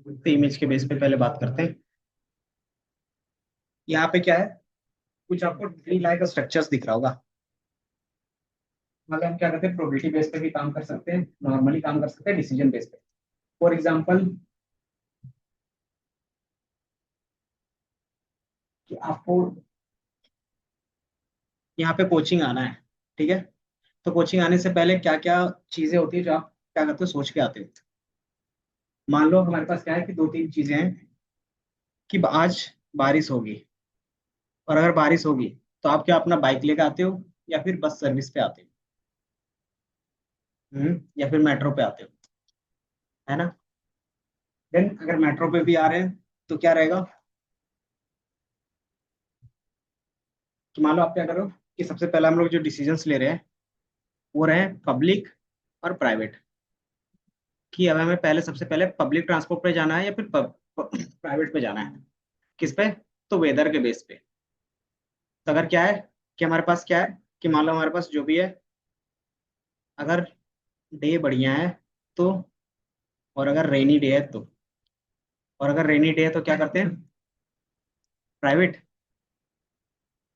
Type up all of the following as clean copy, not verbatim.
तो इमेज के बेस पे पहले बात करते हैं। यहाँ पे क्या है, कुछ आपको ट्री लाइक स्ट्रक्चर्स दिख रहा होगा। मतलब हम क्या करते हैं, प्रोबेबिलिटी बेस पे भी काम कर सकते हैं, नॉर्मली काम कर सकते हैं, डिसीजन बेस पे। फॉर एग्जांपल कि आपको यहाँ पे कोचिंग आना है, ठीक है। तो कोचिंग आने से पहले क्या क्या चीजें होती है जो आप क्या करते हो, सोच के आते हो। मान लो हमारे पास क्या है कि दो तीन चीजें हैं कि आज बारिश होगी, और अगर बारिश होगी तो आप क्या अपना बाइक लेकर आते हो, या फिर बस सर्विस पे आते हो, या फिर मेट्रो पे आते हो, है ना। देन अगर मेट्रो पे भी आ रहे हैं तो क्या रहेगा कि मान लो आप क्या करो कि सबसे पहले हम लोग जो डिसीजंस ले रहे हैं वो रहे पब्लिक और प्राइवेट। कि अब हमें पहले सबसे पहले पब्लिक ट्रांसपोर्ट पे जाना है या फिर प्राइवेट पे जाना है। किस पे? तो वेदर के बेस पे। तो अगर क्या है कि हमारे पास क्या है कि मान लो हमारे पास जो भी है, अगर डे बढ़िया है तो, और अगर रेनी डे है तो, और अगर रेनी डे है तो क्या करते हैं, प्राइवेट।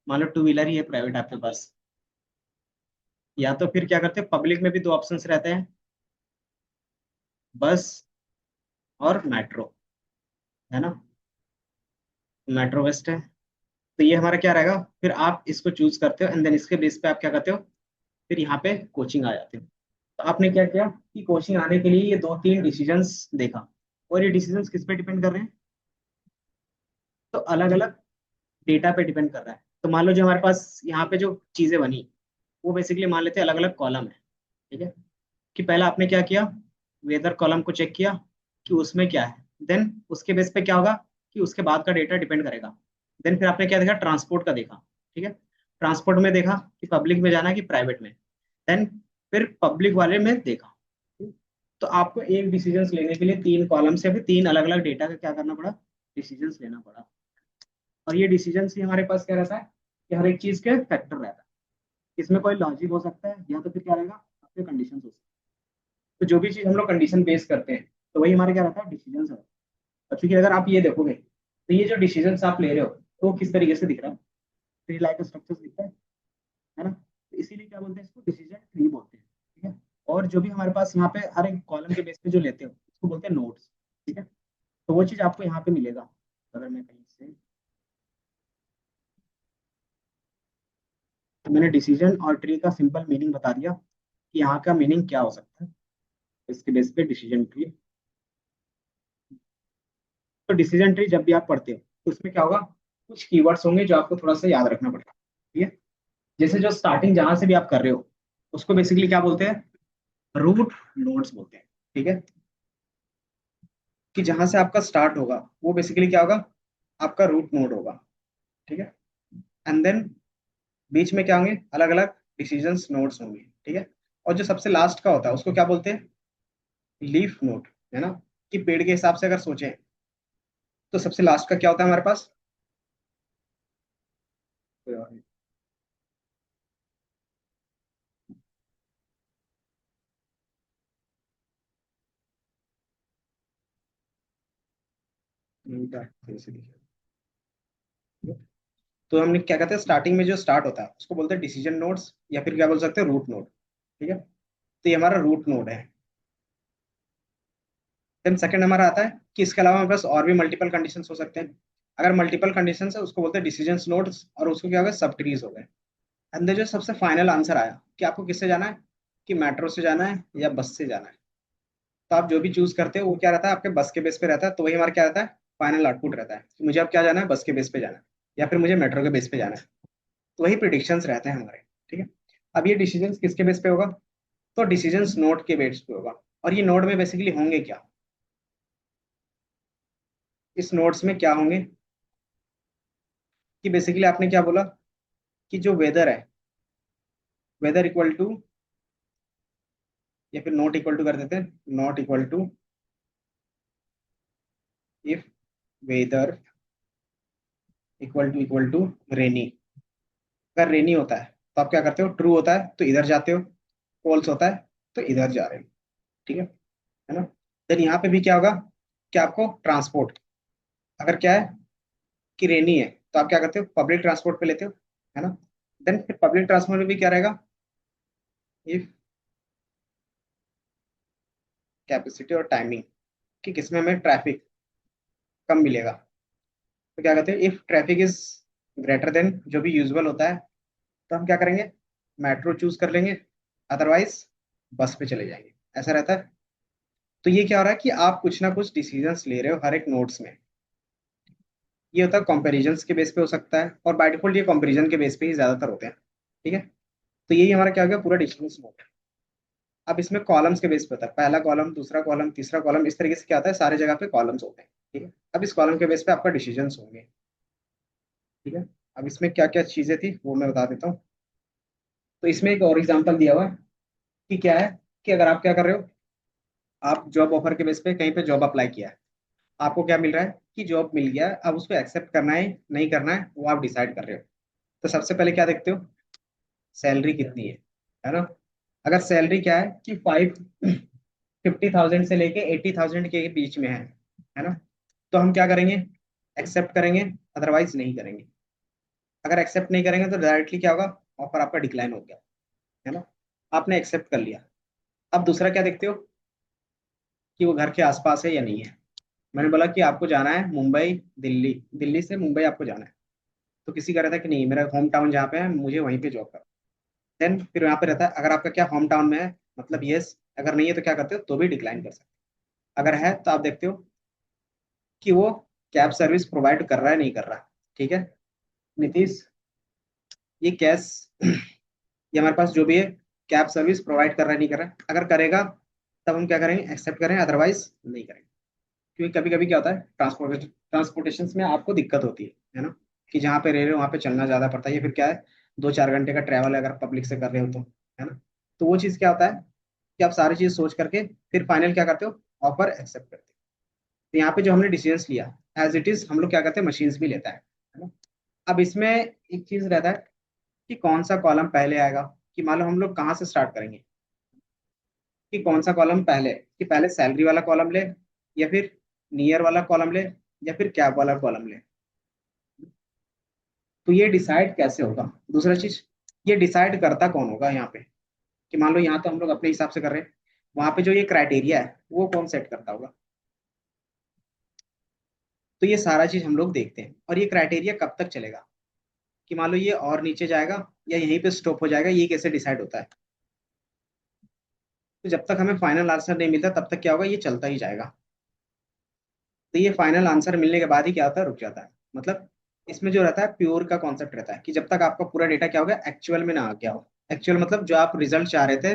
मान लो टू व्हीलर ही है प्राइवेट आपके पास, या तो फिर क्या करते हैं, पब्लिक में भी दो ऑप्शंस रहते हैं, बस और मेट्रो, है ना। मेट्रो वेस्ट है। तो ये हमारा क्या रहेगा, फिर आप इसको चूज करते हो एंड देन इसके बेस पे आप क्या करते हो, फिर यहाँ पे कोचिंग आ जाते हो। तो आपने क्या किया कि कोचिंग आने के लिए ये दो तीन डिसीजंस देखा, और ये डिसीजंस किस पे डिपेंड कर रहे हैं, तो अलग अलग डेटा पे डिपेंड कर रहा है। तो मान लो जो हमारे पास यहाँ पे जो चीजें बनी वो बेसिकली मान लेते हैं अलग अलग कॉलम है, ठीक है। कि पहला आपने क्या किया, वेदर कॉलम को चेक किया कि उसमें क्या है, देन उसके बेस पे क्या होगा कि उसके बाद का डेटा डिपेंड करेगा। देन फिर आपने क्या देखा, ट्रांसपोर्ट का देखा, ठीक है। ट्रांसपोर्ट में देखा कि पब्लिक में जाना है कि प्राइवेट में, देन फिर पब्लिक वाले में देखा। तो आपको एक डिसीजंस लेने के लिए तीन कॉलम से भी तीन अलग अलग डेटा का क्या करना पड़ा, डिसीजंस लेना पड़ा। और ये डिसीजंस ही हमारे पास क्या रहता है कि हर एक चीज के फैक्टर रहता है। इसमें कोई लॉजिक हो सकता है या तो फिर क्या रहेगा, आपके कंडीशन हो सकते हैं। तो जो भी चीज हम लोग कंडीशन बेस करते हैं तो वही हमारा क्या रहता है, डिसीजन है। और क्योंकि अगर आप ये देखोगे तो ये जो डिसीजन आप ले रहे हो तो वो किस तरीके से दिख रहा है, ट्री लाइक स्ट्रक्चर दिखता है ना। तो इसीलिए क्या बोलते हैं, इसको डिसीजन ट्री बोलते हैं, ठीक है। और जो भी हमारे पास यहाँ पे हर एक कॉलम के बेस पे जो लेते हो उसको बोलते हैं नोड्स, ठीक है। तो वो चीज आपको यहाँ पे मिलेगा। अगर मैं कहीं से, तो मैंने डिसीजन और ट्री का सिंपल मीनिंग बता दिया कि यहाँ का मीनिंग क्या हो सकता है, इसके बेस पे डिसीजन ट्री। तो डिसीजन ट्री जब भी आप पढ़ते हो तो उसमें क्या होगा, कुछ कीवर्ड्स होंगे जो आपको थोड़ा सा याद रखना पड़ेगा, ठीक है। जैसे जो स्टार्टिंग जहां से भी आप कर रहे हो उसको बेसिकली क्या बोलते हैं, रूट नोड्स बोलते हैं, ठीक है। कि जहां से आपका स्टार्ट होगा वो बेसिकली क्या होगा, आपका रूट नोड होगा, ठीक है। एंड देन बीच में क्या होंगे, अलग अलग डिसीजंस नोड्स होंगे, ठीक है। और जो सबसे लास्ट का होता है उसको क्या बोलते हैं, लीफ नोड, है ना। कि पेड़ के हिसाब से अगर सोचें तो सबसे लास्ट का क्या होता है हमारे पास, तो हमने क्या कहते हैं, स्टार्टिंग में जो स्टार्ट होता है उसको बोलते हैं डिसीजन नोड्स, या फिर क्या बोल सकते हैं, रूट नोड, ठीक है। तो ये हमारा रूट नोड है। देन सेकंड हमारा आता है कि इसके अलावा हमारे पास और भी मल्टीपल कंडीशंस हो सकते हैं। अगर मल्टीपल कंडीशंस है उसको बोलते हैं डिसीजन नोड्स, और उसको क्या हो गया, सब ट्रीज हो गए। अंदर जो सबसे फाइनल आंसर आया कि आपको किससे जाना है, कि मेट्रो से जाना है या बस से जाना है। तो आप जो भी चूज करते हो वो क्या रहता है, आपके बस के बेस पे रहता है। तो वही हमारा क्या रहता है, फाइनल आउटपुट रहता है कि मुझे अब क्या जाना है, बस के बेस पे जाना है या फिर मुझे मेट्रो के बेस पे जाना है। तो वही प्रिडिक्शंस रहते हैं हमारे, ठीक है। अब ये डिसीजन किसके बेस पे होगा, तो डिसीजन नोड के बेस पे होगा। और ये नोड में बेसिकली होंगे क्या, इस नोड्स में क्या होंगे, कि बेसिकली आपने क्या बोला कि जो वेदर है, वेदर इक्वल टू, या फिर नॉट इक्वल टू कर देते हैं, not equal to if weather equal to rainy. अगर रेनी होता है तो आप क्या करते हो, ट्रू होता है तो इधर जाते हो, फॉल्स होता है तो इधर जा रहे हो, ठीक है ना। देन यहाँ पे भी क्या होगा, कि आपको ट्रांसपोर्ट, अगर क्या है कि रेनी है तो आप क्या करते हो, पब्लिक ट्रांसपोर्ट पे लेते हो, है ना। देन फिर पब्लिक ट्रांसपोर्ट में भी क्या रहेगा, इफ कैपेसिटी और टाइमिंग, कि किसमें हमें ट्रैफिक कम मिलेगा, तो क्या कहते हैं, if traffic is greater than जो भी यूजुअल होता है, तो हम क्या करेंगे, मेट्रो चूज कर लेंगे, अदरवाइज बस पे चले जाएंगे, ऐसा रहता है। तो ये क्या हो रहा है कि आप कुछ ना कुछ डिसीजंस ले रहे हो हर एक नोट्स में। ये होता है कंपैरिजंस के बेस पे हो सकता है, और बाय डिफॉल्ट ये कंपैरिजन के बेस पे ही ज्यादातर होते हैं, ठीक है। तो यही हमारा क्या हो गया, पूरा डिसीजंस नोट। अब इसमें कॉलम्स के बेस पे होता है, पहला कॉलम, दूसरा कॉलम, तीसरा कॉलम, इस तरीके से क्या होता है, सारे जगह पे कॉलम्स होते हैं, ठीक है। अब इस कॉलम के बेस पे आपका डिसीजंस होंगे, ठीक है। अब इसमें क्या क्या चीजें थी वो मैं बता देता हूँ। तो इसमें एक और एग्जांपल दिया हुआ है कि क्या है, कि अगर आप क्या कर रहे हो, आप जॉब ऑफर के बेस पे कहीं पे जॉब अप्लाई किया है, आपको क्या मिल रहा है कि जॉब मिल गया है, अब उसको एक्सेप्ट करना है नहीं करना है वो आप डिसाइड कर रहे हो। तो सबसे पहले क्या देखते हो, सैलरी कितनी है ना। अगर सैलरी क्या है कि 50,000 से लेके 80,000 के बीच में है ना, तो हम क्या करेंगे, एक्सेप्ट करेंगे, अदरवाइज नहीं करेंगे। अगर एक्सेप्ट नहीं करेंगे तो डायरेक्टली क्या होगा, ऑफर आपका डिक्लाइन हो गया, है ना। आपने एक्सेप्ट कर लिया। अब दूसरा क्या देखते हो कि वो घर के आसपास है या नहीं है। मैंने बोला कि आपको जाना है मुंबई, दिल्ली, दिल्ली से मुंबई आपको जाना है, तो किसी का रहता है कि नहीं, मेरा होम टाउन जहाँ पे है मुझे वहीं पे जॉब करो। देन फिर यहाँ पे रहता है, अगर आपका क्या होम टाउन में है, मतलब यस, अगर नहीं है तो क्या करते हो, तो भी डिक्लाइन कर सकते हो। अगर है तो आप देखते हो कि वो कैब सर्विस प्रोवाइड कर रहा है नहीं कर रहा, ठीक है। नीतीश, ये कैश ये हमारे पास जो भी है, कैब सर्विस प्रोवाइड कर रहा है नहीं कर रहा है, अगर करेगा तब हम क्या करेंगे, एक्सेप्ट करें, अदरवाइज नहीं करेंगे। क्योंकि कभी कभी क्या होता है, ट्रांसपोर्टेशन में आपको दिक्कत होती है ना, कि जहाँ पे रह रहे हो वहाँ पे चलना ज्यादा पड़ता है, या फिर क्या है, 2-4 घंटे का ट्रैवल है अगर पब्लिक से कर रहे हो तो, है ना। तो वो चीज़ क्या होता है कि आप सारी चीज सोच करके फिर फाइनल क्या करते हो, ऑफर एक्सेप्ट करते हो। तो यहाँ पे जो हमने डिसीजंस लिया, एज इट इज हम लोग क्या करते हैं, मशीन्स भी लेता है ना। अब इसमें एक चीज रहता है कि कौन सा कॉलम पहले आएगा, कि मान लो हम लोग कहाँ से स्टार्ट करेंगे, कि कौन सा कॉलम पहले, कि पहले सैलरी वाला कॉलम ले, या फिर नियर वाला कॉलम ले, या फिर कैब वाला कॉलम ले। तो ये डिसाइड कैसे होगा, दूसरा चीज, ये डिसाइड करता कौन होगा यहाँ पे, कि मान लो यहाँ तो हम लोग अपने हिसाब से कर रहे हैं, वहां पे जो ये क्राइटेरिया है वो कौन सेट करता होगा। तो ये सारा चीज हम लोग देखते हैं, और ये क्राइटेरिया कब तक चलेगा, कि मान लो ये और नीचे जाएगा या यहीं पे स्टॉप हो जाएगा, ये कैसे डिसाइड होता है। तो जब तक हमें फाइनल आंसर नहीं मिलता तब तक क्या होगा, ये चलता ही जाएगा। तो ये फाइनल आंसर मिलने के बाद ही क्या होता है, रुक जाता है। मतलब इसमें जो रहता है प्योर का कॉन्सेप्ट रहता है, कि जब तक आपका पूरा डेटा क्या हो गया, एक्चुअल में ना आ गया हो, एक्चुअल मतलब जो आप रिजल्ट चाह रहे थे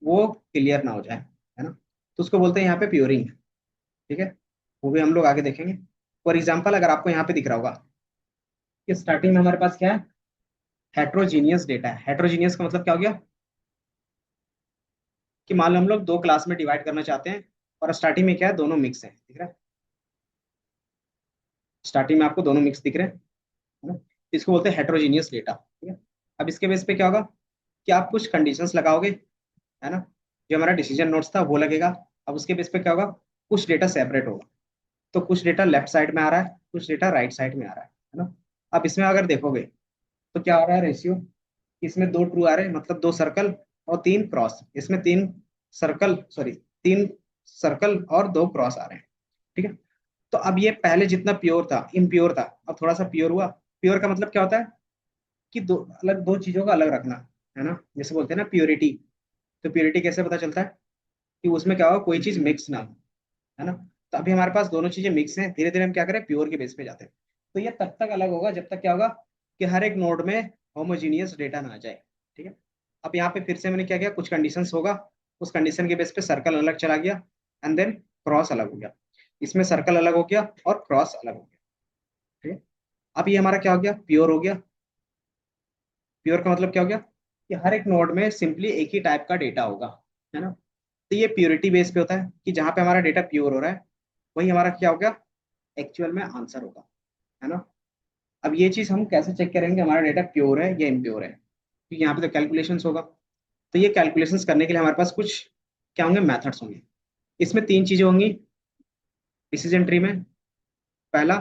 वो क्लियर ना हो जाए, है ना। तो उसको बोलते हैं यहाँ पे प्योरिंग, ठीक है। वो भी हम लोग आगे देखेंगे। फॉर एग्जाम्पल अगर आपको यहाँ पे दिख रहा होगा कि स्टार्टिंग में हमारे पास क्या है, हेट्रोजीनियस डेटा है। हेट्रोजीनियस का मतलब क्या हो गया, कि मान लो हम लोग 2 क्लास में डिवाइड करना चाहते हैं, और स्टार्टिंग में क्या है, दोनों मिक्स है, दिख रहा है। स्टार्टिंग में आपको दोनों मिक्स दिख रहे हैं, है ना। तो इसको बोलते हैं हेट्रोजीनियस डेटा, ठीक है। अब इसके बेस पे क्या होगा, कि आप कुछ कंडीशंस लगाओगे, है ना। जो हमारा डिसीजन नोट्स था वो लगेगा। अब उसके बेस पे क्या होगा, कुछ डेटा सेपरेट होगा, तो कुछ डेटा लेफ्ट साइड में आ रहा है, कुछ डेटा राइट साइड में आ रहा है ना। अब इसमें अगर देखोगे तो क्या हो रहा है रेशियो, इसमें 2 ट्रू आ रहे हैं, मतलब 2 सर्कल और 3 क्रॉस, इसमें 3 सर्कल, सॉरी, 3 सर्कल और 2 क्रॉस आ रहे हैं, ठीक है। तो अब ये पहले जितना प्योर था, इम्प्योर था, अब थोड़ा सा प्योर हुआ। प्योर का मतलब क्या होता है, कि दो चीजों का अलग रखना, है ना, जैसे बोलते हैं ना प्योरिटी। तो प्योरिटी कैसे पता चलता है, कि उसमें क्या होगा, कोई चीज मिक्स ना हो, है ना। तो अभी हमारे पास दोनों चीजें मिक्स हैं, धीरे धीरे हम क्या करें, प्योर के बेस पे जाते हैं। तो ये तब तक अलग होगा जब तक क्या होगा, कि हर एक नोड में होमोजीनियस डेटा ना आ जाए, ठीक है। अब यहाँ पे फिर से मैंने क्या किया, कुछ कंडीशंस होगा, उस कंडीशन के बेस पे सर्कल अलग चला गया, एंड देन क्रॉस अलग हो गया। इसमें सर्कल अलग हो गया और क्रॉस अलग हो गया, ठीक है। अब ये हमारा क्या हो गया, प्योर हो गया। प्योर का मतलब क्या हो गया, कि हर एक नोड में सिंपली एक ही टाइप का डेटा होगा, है ना। तो ये प्योरिटी बेस पे होता है, कि जहां पे हमारा डेटा प्योर हो रहा है वही हमारा क्या हो गया, एक्चुअल में आंसर होगा, है ना। अब ये चीज हम कैसे चेक करेंगे हमारा डेटा प्योर है या इम्प्योर है, क्योंकि यहाँ पे तो कैलकुलेशंस होगा। तो ये कैलकुलेशंस करने के लिए हमारे पास कुछ क्या होंगे, मेथड्स होंगे। इसमें 3 चीजें होंगी, डिसीजन ट्री में पहला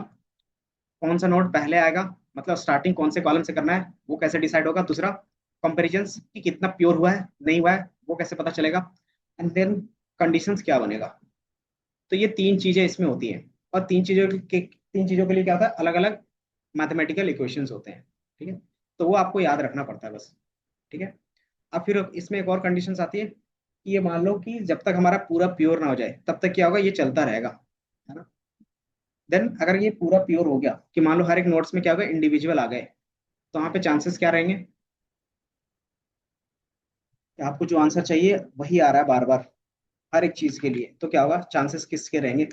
कौन सा नोड पहले आएगा, मतलब स्टार्टिंग कौन से कॉलम से करना है वो कैसे डिसाइड होगा। दूसरा कंपेरिजन्स कि कितना प्योर हुआ है नहीं हुआ है वो कैसे पता चलेगा। एंड देन कंडीशंस क्या बनेगा। तो ये तीन चीजें इसमें होती हैं। और तीन चीजों के लिए क्या होता है, अलग अलग मैथमेटिकल इक्वेशंस होते हैं। ठीक है, तो वो आपको याद रखना पड़ता है बस। ठीक है। अब फिर इसमें एक और कंडीशंस आती है कि ये मान लो कि जब तक हमारा पूरा प्योर ना हो जाए तब तक क्या होगा, ये चलता रहेगा, है ना। देन अगर ये पूरा प्योर हो गया कि मान लो हर एक नोट्स में क्या होगा, इंडिविजुअल आ गए, तो वहाँ पे चांसेस क्या रहेंगे कि आपको जो आंसर चाहिए वही आ रहा है बार बार हर एक चीज के लिए, तो क्या होगा, चांसेस किसके रहेंगे,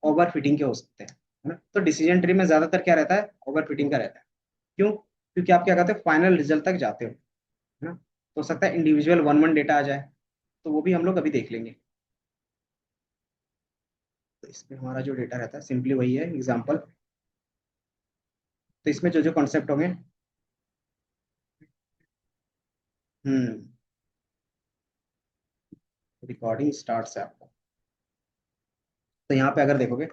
ओवर फिटिंग के हो सकते हैं, है ना। तो डिसीजन ट्री में ज्यादातर क्या रहता है, ओवर फिटिंग का रहता है। क्यों, क्योंकि आप क्या कहते हैं फाइनल रिजल्ट तक जाते हो, है ना। तो हो सकता है इंडिविजुअल वन वन डेटा आ जाए, तो वो भी हम लोग अभी देख लेंगे। तो इसमें हमारा जो डेटा रहता है सिंपली वही है एग्जाम्पल। तो इसमें जो जो कॉन्सेप्ट होंगे, हम्म, रिकॉर्डिंग स्टार्ट है आपको। तो यहाँ पे अगर देखोगे,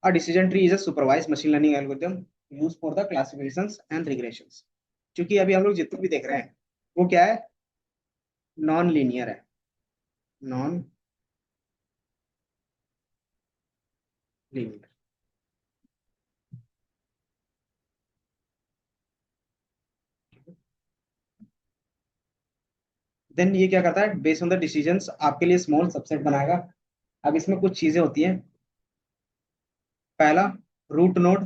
a decision tree is a supervised machine learning algorithm use for the classifications and regressions. क्योंकि अभी हम लोग जितने भी देख रहे हैं वो क्या है, नॉन लीनियर है, नॉन लीनियर। देन ये क्या करता है, बेस्ड ऑन द डिसीजंस आपके लिए स्मॉल सबसेट बनाएगा। अब इसमें कुछ चीजें होती हैं। पहला, रूट नोड,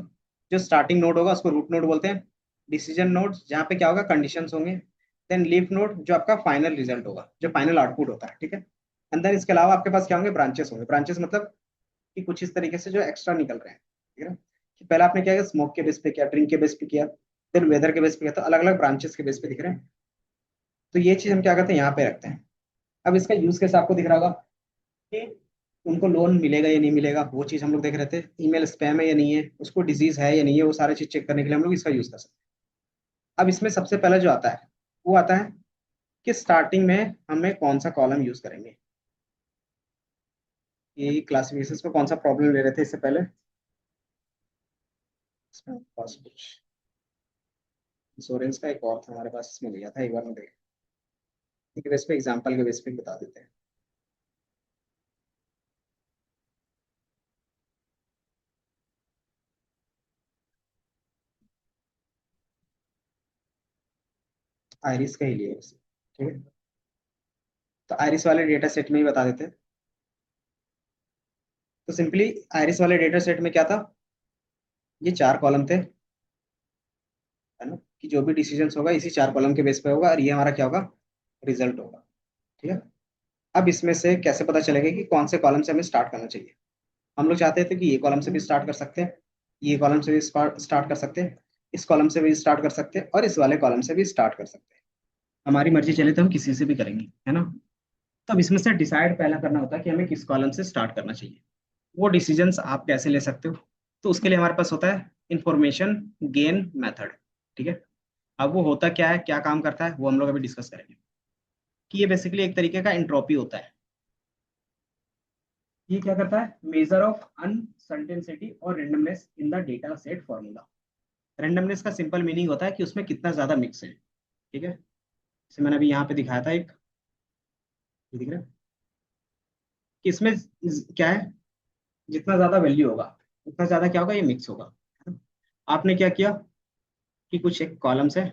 जो स्टार्टिंग नोड होगा उसको रूट नोड बोलते हैं। डिसीजन नोड जहाँ पे क्या होगा, कंडीशंस होंगे। देन लीफ नोड जो आपका फाइनल रिजल्ट होगा, जो फाइनल आउटपुट होता है, ठीक है। एंड देन इसके अलावा आपके पास क्या होंगे, ब्रांचेस होंगे। ब्रांचेस मतलब कि कुछ इस तरीके से जो एक्स्ट्रा निकल रहे हैं, ठीक है ना। कि पहले आपने क्या किया, स्मोक के बेस पे किया, ड्रिंक के बेस पे किया, देन वेदर के बेस पे किया, तो अलग अलग ब्रांचेस के बेस पे दिख रहे हैं। तो ये चीज हम क्या करते हैं, यहाँ पे रखते हैं। अब इसका यूज कैसे आपको दिख रहा होगा कि उनको लोन मिलेगा या नहीं मिलेगा, वो चीज हम लोग देख रहे थे। ईमेल स्पैम है या नहीं है, उसको डिजीज है या नहीं है, वो सारी चीज चेक करने के लिए हम लोग इसका यूज कर सकते हैं। अब इसमें सबसे पहले जो आता है वो आता है कि स्टार्टिंग में हमें कौन सा कॉलम यूज करेंगे। ये क्लासिफिकेशन में कौन सा प्रॉब्लम ले रहे थे इससे पहले, इसमें पास कुछ इंश्योरेंस का एक और था हमारे पास, इसमें लिया था एक बार में देख, एक बेस पे एग्जांपल के बेस पे बता देते हैं। आयरिस का ही लिया वैसे, ठीक है। तो आयरिस वाले डेटा सेट में ही बता देते हैं। तो सिंपली आयरिस वाले डेटा सेट में क्या था, ये चार कॉलम थे, है ना। कि जो भी डिसीजंस होगा इसी चार कॉलम के बेस पे होगा, और ये हमारा क्या होगा, रिजल्ट होगा, ठीक है। अब इसमें से कैसे पता चलेगा कि कौन से कॉलम से हमें स्टार्ट करना चाहिए। हम लोग चाहते थे कि ये कॉलम से भी स्टार्ट कर सकते हैं, ये कॉलम से भी स्टार्ट कर सकते हैं, इस कॉलम से भी स्टार्ट कर सकते हैं, और इस वाले कॉलम से भी स्टार्ट कर सकते हैं। हमारी मर्जी चले तो हम किसी से भी करेंगे, है ना। तो अब इसमें से डिसाइड पहला करना होता है कि हमें किस कॉलम से स्टार्ट करना चाहिए। वो डिसीजंस आप कैसे ले सकते हो, तो उसके लिए हमारे पास होता है इंफॉर्मेशन गेन मेथड, ठीक है। अब वो होता क्या है, क्या काम करता है, वो हम लोग अभी डिस्कस करेंगे। कि ये बेसिकली एक तरीके का इंट्रोपी होता है। ये क्या करता है, मेजर ऑफ अनसर्टेनिटी और randomness in the data set formula. Randomness का सिंपल मीनिंग होता है कि उसमें कितना ज्यादा मिक्स है, ठीक है। जैसे मैंने अभी यहाँ पे दिखाया था एक, ये दिख रहा है कि इसमें क्या है, जितना ज्यादा वैल्यू होगा उतना ज्यादा क्या होगा, ये मिक्स होगा, है ना? आपने क्या किया कि कुछ एक कॉलम्स है,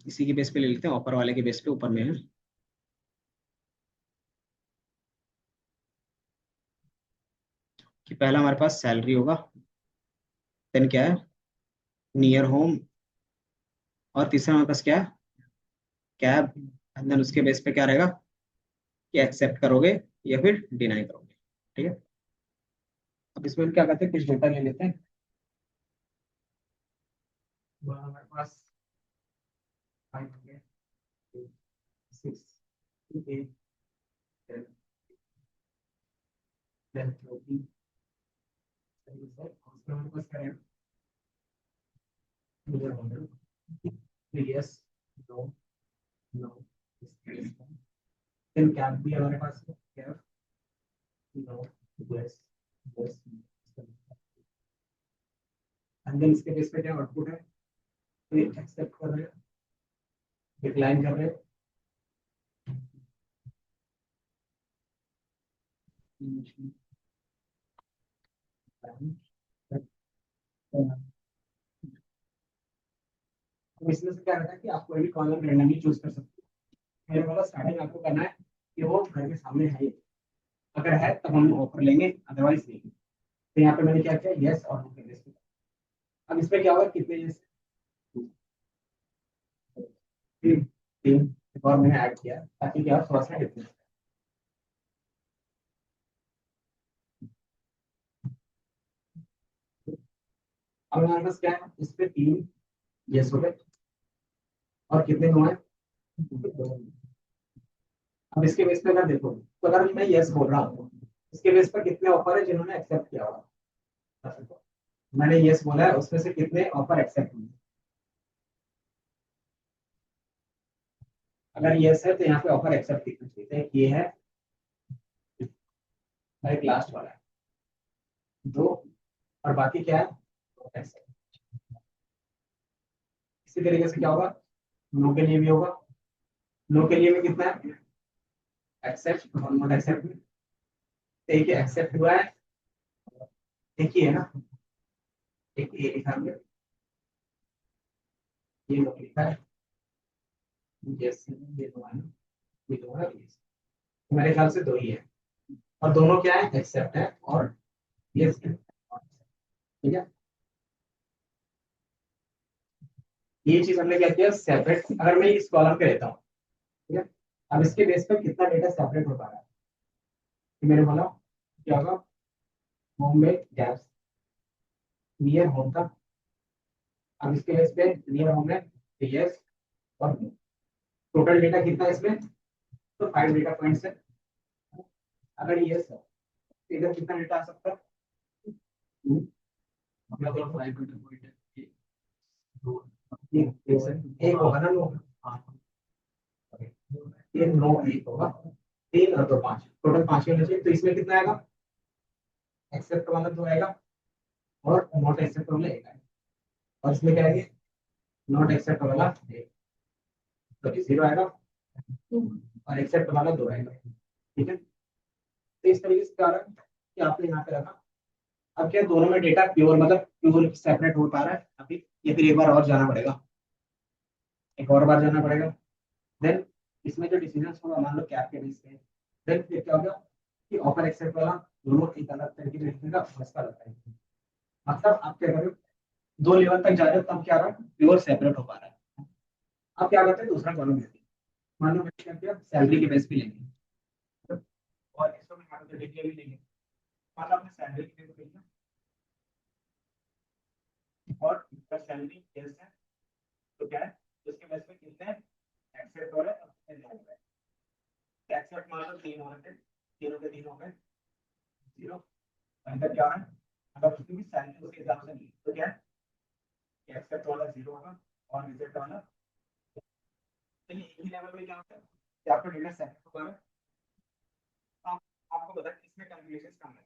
इसी के बेस पे ले लेते हैं, ऊपर वाले के बेस पे, ऊपर में है कि पहला हमारे पास सैलरी होगा, देन क्या है, नियर होम, और तीसरा हमारे पास क्या है, कैब। देन उसके बेस पे क्या रहेगा कि एक्सेप्ट करोगे या फिर डिनाई करोगे, ठीक है। अब इसमें हम क्या करते हैं, कुछ डेटा ले लेते हैं। वहाँ हमारे पास 5 हो गया, 6, 8, 10, 14, उसमें हमारे पास क्या है, yes, no, no, फिर कैप भी हमारे पास है, cap no yes yes, and then इसके बेस पे क्या आउटपुट है, फिर एक्सेप्ट कर रहे हैं, डिक्लाइन कर रहे हैं। तो इसमें से क्या रहता है कि आप कोई भी कॉलम रैंडमली चूज कर सकते हो। मेरे वाला स्टार्टिंग आपको करना है कि वो घर के सामने है, अगर है तब हम ऑफर लेंगे, अदरवाइज नहीं। तो यहाँ पे मैंने क्या किया, यस और नो के बेस पे। अब इसमें क्या होगा, कितने यस, तीन तीन एक और मैंने ऐड किया ताकि क्या थोड़ा सा डिफरेंस। अब हमारे पास क्या है, इस पे तीन यस हो गए और कितने नो है। अब इसके बेस पे अगर देखो, तो अगर मैं यस बोल रहा हूँ, इसके बेस पर कितने ऑफर है जिन्होंने एक्सेप्ट किया हुआ। मैंने यस बोला है, उसमें से कितने ऑफर एक्सेप्ट हुए। अगर यस है तो यहाँ पे ऑफर एक्सेप्ट लिखना चाहिए, तो एक ये है और एक लास्ट वाला है, दो, और बाकी क्या है, एक्सेप्ट। इसी तरीके से क्या होगा, नो के लिए भी होगा, नो के लिए भी कितना है, एक्सेप्ट और नॉट एक्सेप्ट। एक एक्सेप्ट हुआ है, एक ही है ना, एक ए लिखा है, ये नो लिखा है, यस ये दो है ना, ये दो है, मेरे ख्याल से दो ही है, और दोनों क्या है, एक्सेप्ट है और यस है। ठीक है, ये चीज हमने क्या किया, सेपरेट। अगर मैं इस कॉलम पे रहता हूँ, ठीक है, अब इसके बेस पे कितना डेटा सेपरेट हो पा रहा है, कि मैंने बोला क्या होगा, होम में गैप्स नियर होम था। अब इसके बेस पे नियर होम है यस और टोटल डेटा कितना है इसमें, तो 5 डेटा पॉइंट्स है। अगर यस है तो इधर कितना डेटा आ सकता है, अपना तो 5 डेटा पॉइंट है, एक होगा ना, नो, हाँ, ये नो एक होगा, तीन और दो पांच, टोटल पांच होना चाहिए। तो इसमें कितना आएगा, एक्सेप्ट वाला दो आएगा और नॉट एक्सेप्ट वाला एक आएगा, और इसमें क्या आएगा, नॉट एक्सेप्ट वाला एक, तो जीरो आएगा और एक्सेप्ट वाला दो आएगा। ठीक है, तो इस तरीके से क्या रहा है कि आपने यहाँ पे रखा। अब क्या दोनों में डेटा प्योर, मतलब प्योर सेपरेट हो पा रहा है अभी, या फिर एक बार और जाना पड़ेगा, एक और बार जाना पड़ेगा। देन इसमें जो डिसीजन होगा, मान लो कैप के बेस पे, देन फिर क्या होगा कि ऑफर एक्सेप्ट वाला दोनों एक अलग तरीके से लिखेगा और इसका अलग तरीके से। मतलब आप क्या कर रहे हो, दो लेवल तक जा रहे हो, तब क्या रहा है, प्योर सेपरेट हो पा रहा है। अब क्या करते हैं, दूसरा कॉलम लेते हैं, मान लो मैंने क्या किया, सैलरी के बेस पे लेंगे, और इसको मैं हाइपोथेटिकली भी लेंगे। मान लो आपने सैलरी के बेस पे लिया और इसका सैलरी केस है, तो क्या है, उसके बेस पे कितने एक्सेप्ट हो रहे हैं और कितने नहीं हो रहे हैं। एक्सेप्ट मान लो तीन हो रहे थे, तीनों के तीन हो गए जीरो, अंदर क्या है, अगर उसकी भी सैलरी उसी हिसाब से नहीं तो क्या है, एक्सेप्ट वाला जीरो होगा और रिजेक्ट वाला। तो ये एक ही लेवल में क्या होता है कि आपका डेटा सेट होगा, आप आपको पता है किसमें कैलकुलेशंस कम है,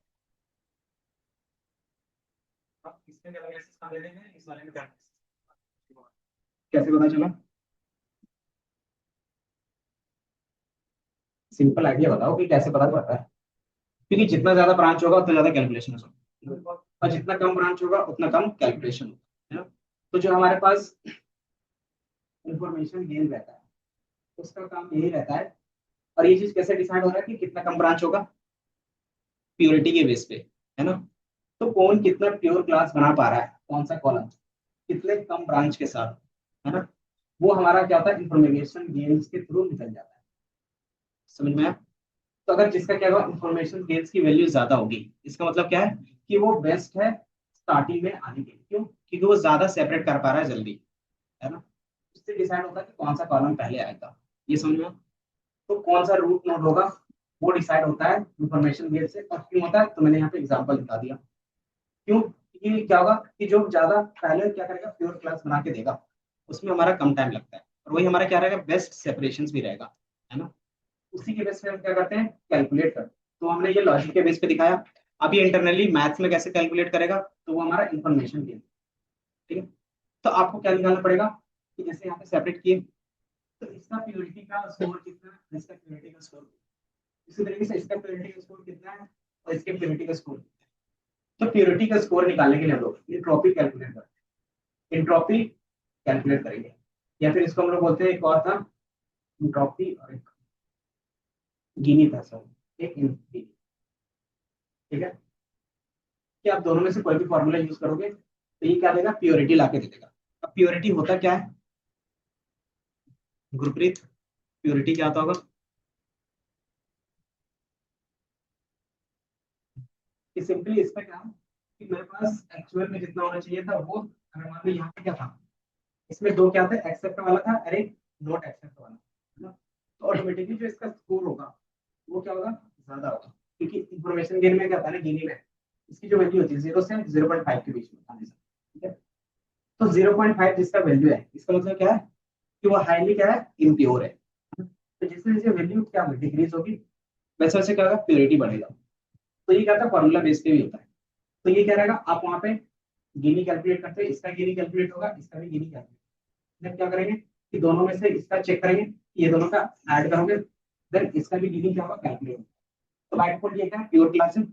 आप किसमें कैलकुलेशंस कम दे देंगे, इस वाले में कैलकुलेशंस। कैसे पता चला, सिंपल आइडिया बताओ कि कैसे पता चलता है। क्योंकि जितना ज्यादा ब्रांच होगा उतना ज्यादा कैलकुलेशन होगा, और जितना कम ब्रांच होगा उतना कम कैलकुलेशन होगा, है ना। तो जो हमारे पास इंफॉर्मेशन गेन रहता है, उसका काम यही रहता है। और ये चीज कैसे डिसाइड हो रहा है कि कितना कम ब्रांच होगा, प्योरिटी के बेस पे, है ना। तो कौन कितना प्योर क्लास बना पा रहा है, कौन सा कॉलम कितने कम ब्रांच के साथ, है ना, वो हमारा क्या होता है, इंफॉर्मेशन गेन्स के थ्रू निकल जाता है। समझ में आया। तो अगर जिसका क्या होगा, इंफॉर्मेशन गेन्स की वैल्यू ज्यादा होगी, इसका मतलब क्या है कि वो बेस्ट है स्टार्टिंग में आने के लिए। क्यों, क्योंकि वो ज्यादा सेपरेट कर पा रहा है जल्दी, है ना। इससे डिसाइड होता है कि कौन सा कॉलम पहले आएगा। ये समझ में आया? तो कौन सा रूट नोड होगा, वो डिसाइड होता है इंफॉर्मेशन गेट से। और क्यों होता है, तो मैंने यहाँ पे एग्जांपल दिखा दिया। क्यों, कि क्या होगा कि जो ज्यादा पहले क्या करेगा, प्योर क्लास बना के देगा, उसमें हमारा कम टाइम लगता है, और वही हमारा क्या रहेगा, बेस्ट सेपरेशन भी रहेगा, है ना। उसी के बेस पे हम क्या करते हैं, कैलकुलेट करते हैं। तो हमने ये लॉजिक के बेस पे दिखाया। अब ये इंटरनली मैथ्स में कैसे कैलकुलेट करेगा, तो वो हमारा इंफॉर्मेशन गेन। ठीक है। तो आपको क्या निकालना पड़ेगा कि जैसे यहाँ पे सेपरेट किए, तो इसका प्योरिटी का स्कोर कितना है, इसका प्योरिटी का स्कोर, इसी तरीके से इसका प्योरिटी का स्कोर कितना है और इसके प्योरिटी का स्कोर। तो प्योरिटी का स्कोर निकालने के लिए हम लोग इंट्रॉपी कैलकुलेट करते हैं, इंट्रॉपी कैलकुलेट करेंगे। या फिर इसको हम लोग बोलते हैं, एक और था इंट्रॉपी और एक गिनी था सर, एक गिनी। ठीक है। कि आप दोनों में से कोई भी फॉर्मूला यूज करोगे तो ये क्या देगा, प्योरिटी ला के दे देगा। अब प्योरिटी होता क्या है गुरप्रीत, प्योरिटी क्या होता होगा कि सिंपली इसका क्या है कि मेरे पास एक्चुअल में जितना होना चाहिए था वो, अगर मान लो यहाँ पे क्या था, इसमें दो क्या था, एक्सेप्ट वाला था और एक नॉट एक्सेप्ट वाला, है ना। तो ऑटोमेटिकली जो इसका स्कोर होगा वो क्या होगा, ज्यादा होगा। क्योंकि इंफॉर्मेशन गेन में क्या था ना, गिनी में इसकी जो वैल्यू होती है 0 से 0.5 के बीच में हमेशा। ठीक है। तो 0.5 जिसका वैल्यू है, इसका मतलब क्या है कि वो हाईली क्या है, इम्प्योर है। तो जैसे जैसे वैल्यू क्या होगी, डिक्रीज होगी, वैसे वैसे क्या होगा, प्योरिटी बढ़ेगा। तो ये क्या था, फॉर्मूला बेस पे भी होता है। तो ये क्या रहेगा, आप वहां पे गिनी कैलकुलेट करते हैं, इसका गिनी कैलकुलेट होगा, इसका भी गिनी कैलकुलेट। देन क्या करेंगे कि दोनों में से इसका चेक करेंगे, ये दोनों का ऐड करोगे, देन इसका भी गिनी क्या होगा, कैलकुलेट। तो बाय डिफॉल्ट ये क्या है, प्योर क्लास है,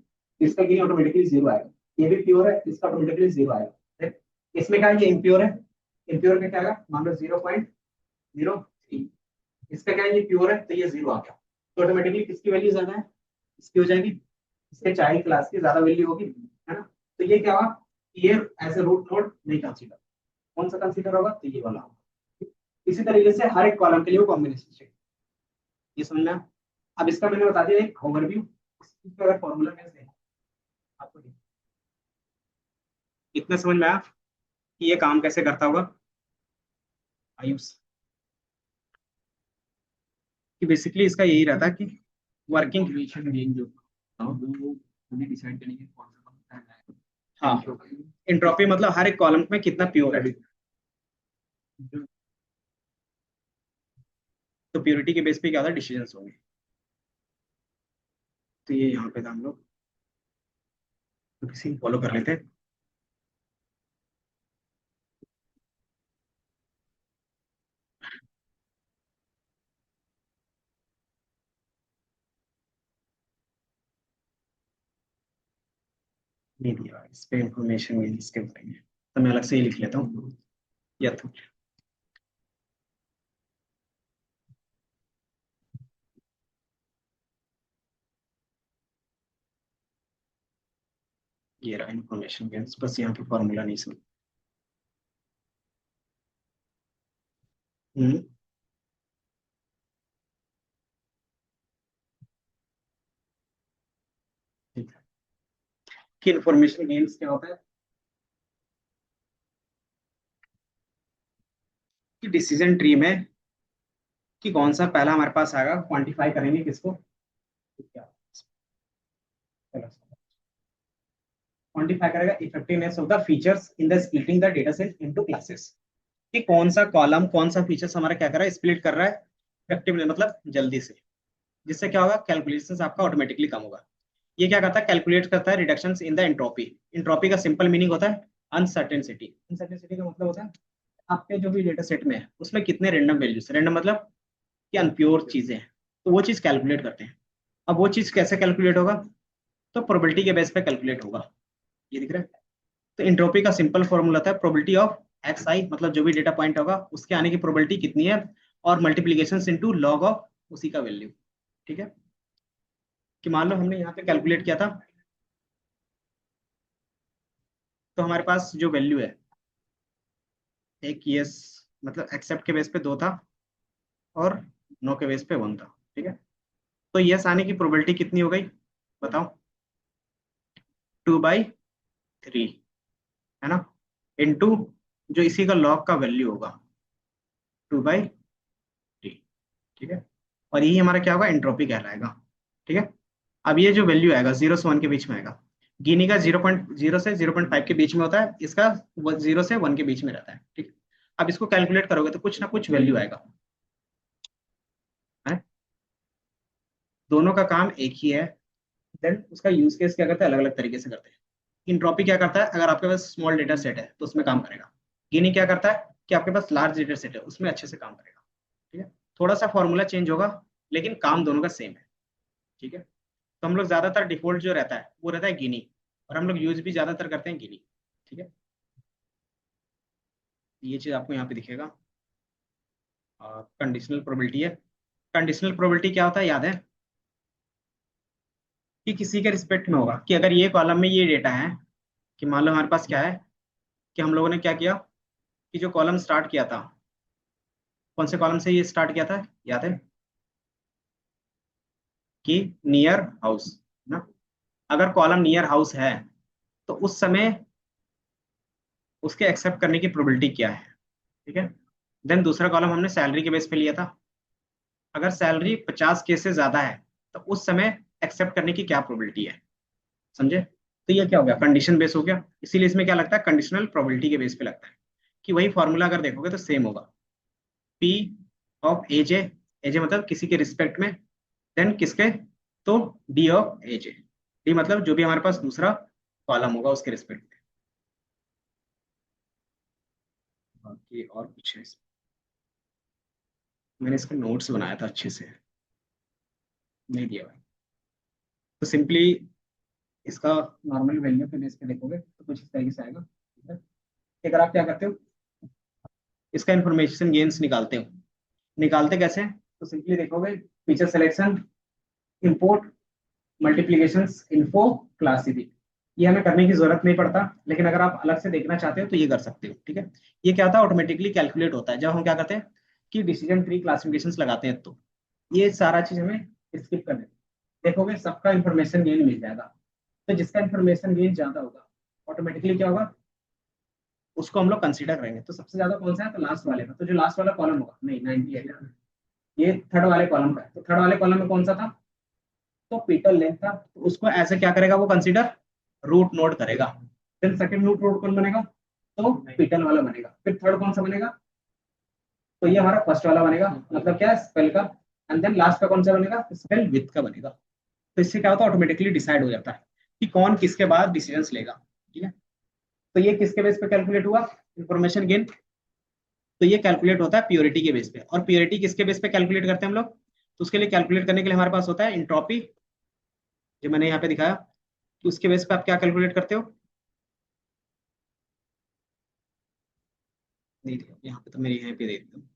इसका गिनी ऑटोमेटिकली जीरो आएगा। ये भी प्योर है, इसका ऑटोमेटिकली जीरो आएगा। Then इसमें क्या है, ये इम्प्योर है, इम्प्योर का क्या आएगा, मान लो 0.03। इसका क्या है, ये प्योर है तो ये जीरो आ गया। तो ऑटोमेटिकली किसकी वैल्यू ज्यादा है, इसकी हो जाएगी, इसके चाइल्ड क्लास की ज्यादा वैल्यू होगी, है ना। तो ये क्या हुआ, ये एज ए रूट नोड नहीं कंसीडर। कौन सा कंसीडर होगा, तो ये वाला होगा। इसी तरीके से हर एक कॉलम के लिए वो कॉम्बिनेशन चाहिए। ये समझ में आया? अब इसका मैंने बता दिया एक ओवरव्यू, अगर फॉर्मूला कैसे है आपको इतना समझ में आया कि ये काम कैसे करता होगा आयुष, कि बेसिकली इसका यही रहता है कि वर्किंग रिलेशन गेन जो वो हमें डिसाइड करेंगे कौन सा कौन सा है। हाँ, इंट्रोपी मतलब हर एक कॉलम में कितना प्योर है, तो प्योरिटी के बेस पे क्या होता है, डिसीजंस होंगे। तो ये यहाँ पे था हम लोग, तो किसी फॉलो कर लेते हैं। नहीं दिया इस पे इंफॉर्मेशन ये इसके बारे में, तो मैं अलग से ही लिख लेता हूँ, या तो ये रहा इन्फॉर्मेशन गेम्स, बस यहाँ पे फॉर्मूला नहीं सुन। हम्म, ठीक है। कि इन्फॉर्मेशन गेम्स क्या होता है कि डिसीजन ट्री में कि कौन सा पहला हमारे पास आएगा, क्वांटिफाई करेंगे किसको, क्या क्वांटिफाई करेगा effectiveness of the features in the splitting the data set into classes, कि कौन सा कॉलम कौन सा फीचर्स हमारा क्या कर रहा है, स्प्लिट कर रहा है इफेक्टिवली मतलब जल्दी से। जिससे क्या होगा, कैलकुलेशन आपका ऑटोमेटिकली कम होगा। ये क्या करता है, कैलकुलेट करता है reduction in the entropy. Entropy का सिंपल मीनिंग होता है अनसर्टेनिटी। अनसर्टेनिटी का मतलब होता है आपके जो भी डेटा सेट में है उसमें कितने रैंडम वैल्यूज, रैंडम मतलब कि अनप्योर चीजें हैं, तो वो चीज कैलकुलेट करते हैं। अब वो चीज कैसे कैलकुलेट होगा, तो प्रोबेबिलिटी के बेस पे कैलकुलेट होगा। ये दिख रहा है। तो एंट्रोपी का सिंपल फॉर्मूला था प्रोबेबिलिटी ऑफ एक्स आई, मतलब जो भी डेटा पॉइंट होगा उसके आने की प्रोबेबिलिटी कितनी है, और मल्टीप्लीकेशन इनटू लॉग ऑफ उसी का वैल्यू। ठीक है। कि मान लो हमने यहाँ पे कैलकुलेट किया था, तो हमारे पास जो वैल्यू है, एक यस मतलब एक्सेप्ट के बेस पे दो था, और नो के बेस पे वन था। ठीक है। तो यस आने की प्रोबेबिलिटी कितनी हो गई, बताओ, 2/3, है ना, इनटू जो इसी का लॉग का वैल्यू होगा 2/3। ठीक है। और यही हमारा क्या होगा, एंट्रोपी कहलाएगा। ठीक है। अब ये जो वैल्यू आएगा 0 से 1 के बीच में आएगा। गिनी का 0.0 से 0.5 के बीच में होता है, इसका 0 से 1 के बीच में रहता है। ठीक है। अब इसको कैलकुलेट करोगे तो कुछ ना कुछ वैल्यू आएगा, है। दोनों का काम एक ही है, देन उसका यूज केस क्या करते हैं, अलग अलग तरीके से करते हैं। इंट्रोपी क्या करता है, अगर आपके पास स्मॉल डेटा सेट है तो उसमें काम करेगा। गिनी क्या करता है कि आपके पास लार्ज डेटा सेट है उसमें अच्छे से काम करेगा। ठीक है, थोड़ा सा फॉर्मूला चेंज होगा, लेकिन काम दोनों का सेम है। ठीक है, तो हम लोग ज्यादातर डिफॉल्ट जो रहता है वो रहता है गिनी, और हम लोग यूज भी ज्यादातर करते हैं गिनी। ठीक है, ये चीज आपको यहाँ पे दिखेगा। कंडीशनल प्रोबेबिलिटी है। कंडीशनल प्रोबेबिलिटी क्या होता है, याद है कि किसी के रिस्पेक्ट में होगा, कि अगर ये कॉलम में ये डेटा है, कि मान लो हमारे पास क्या है, कि हम लोगों ने क्या किया, कि जो कॉलम स्टार्ट किया था, कौन से कॉलम से ये स्टार्ट किया था, याद है कि नियर हाउस ना। अगर कॉलम नियर हाउस है तो उस समय उसके एक्सेप्ट करने की प्रोबेबिलिटी क्या है। ठीक है, देन दूसरा कॉलम हमने सैलरी के बेस पे लिया था। अगर सैलरी 50 के से ज्यादा है तो उस समय एक्सेप्ट करने की क्या प्रोबेबिलिटी है, समझे। तो ये क्या हो गया, कंडीशन बेस हो गया। इसीलिए इसमें क्या लगता है, कंडीशनल प्रोबेबिलिटी के बेस पे लगता है। कि वही फॉर्मूला अगर देखोगे तो सेम होगा, पी ऑफ एजे, एजे मतलब किसी के रिस्पेक्ट में, देन किसके, तो डी ऑफ एजे, डी मतलब जो भी हमारे पास दूसरा कॉलम होगा उसके रिस्पेक्ट में। बाकी और कुछ है मैंने इसका नोट्स बनाया था अच्छे से, नहीं दिया भाई। तो सिंपली इसका नॉर्मल वैल्यू पे बेस पे देखोगे तो कुछ इस तरीके से आएगा। ठीक है, अगर आप क्या करते हो, इसका इंफॉर्मेशन गेन्स निकालते हो, निकालते कैसे हैं? तो सिंपली देखोगे, feature selection, import, multiplication, info, classify. ये हमें करने की जरूरत नहीं पड़ता, लेकिन अगर आप अलग से देखना चाहते हो तो ये कर सकते हो। ठीक है, ये क्या होता है, ऑटोमेटिकली कैलकुलेट होता है जब हम क्या करते हैं कि डिसीजन ट्री क्लासिफिकेशन लगाते हैं। तो ये सारा चीज हमें स्किप कर देते हैं। देखोगे सबका इंफॉर्मेशन गेन मिल जाएगा। तो जिसका इंफॉर्मेशन गेन ज्यादा होगा, ऑटोमेटिकली क्या होगा, उसको हम लोग कंसीडर करेंगे। तो सबसे ज्यादा कौन सा है, तो लास्ट वाले का। तो जो लास्ट वाला कॉलम होगा, नहीं 98, ये थर्ड वाले कॉलम का है। तो थर्ड वाले कॉलम में कौन सा था, तो पीटर लेंथ था। तो उसको ऐसे क्या करेगा, वो कंसीडर रूट नोड करेगा। फिर सेकंड रूट नोड कौन बनेगा, तो पीटल वाला बनेगा। फिर थर्ड कौन सा बनेगा, तो ये हमारा फर्स्ट वाला बनेगा, मतलब क्या है, स्पेल का। एंड देन लास्ट का कौन सा बनेगा, स्पेल विथ का बनेगा। तो इससे क्या होता है, ऑटोमेटिकली डिसाइड हो जाता है कि कौन किसके बाद डिसीजंस लेगा। ठीक है, तो ये किसके बेस पे कैलकुलेट हुआ, इंफॉर्मेशन गेन। तो ये कैलकुलेट होता है प्योरिटी के बेस पे। और प्योरिटी किसके बेस पे कैलकुलेट करते हैं हम लोग, तो उसके लिए कैलकुलेट करने के लिए हमारे पास होता है इंट्रोपी, जो मैंने यहाँ पे दिखाया। कि उसके बेस पे आप क्या कैलकुलेट करते हो, नहीं दिया यहाँ पे, तो मेरे यहाँ पे दे देता हूँ।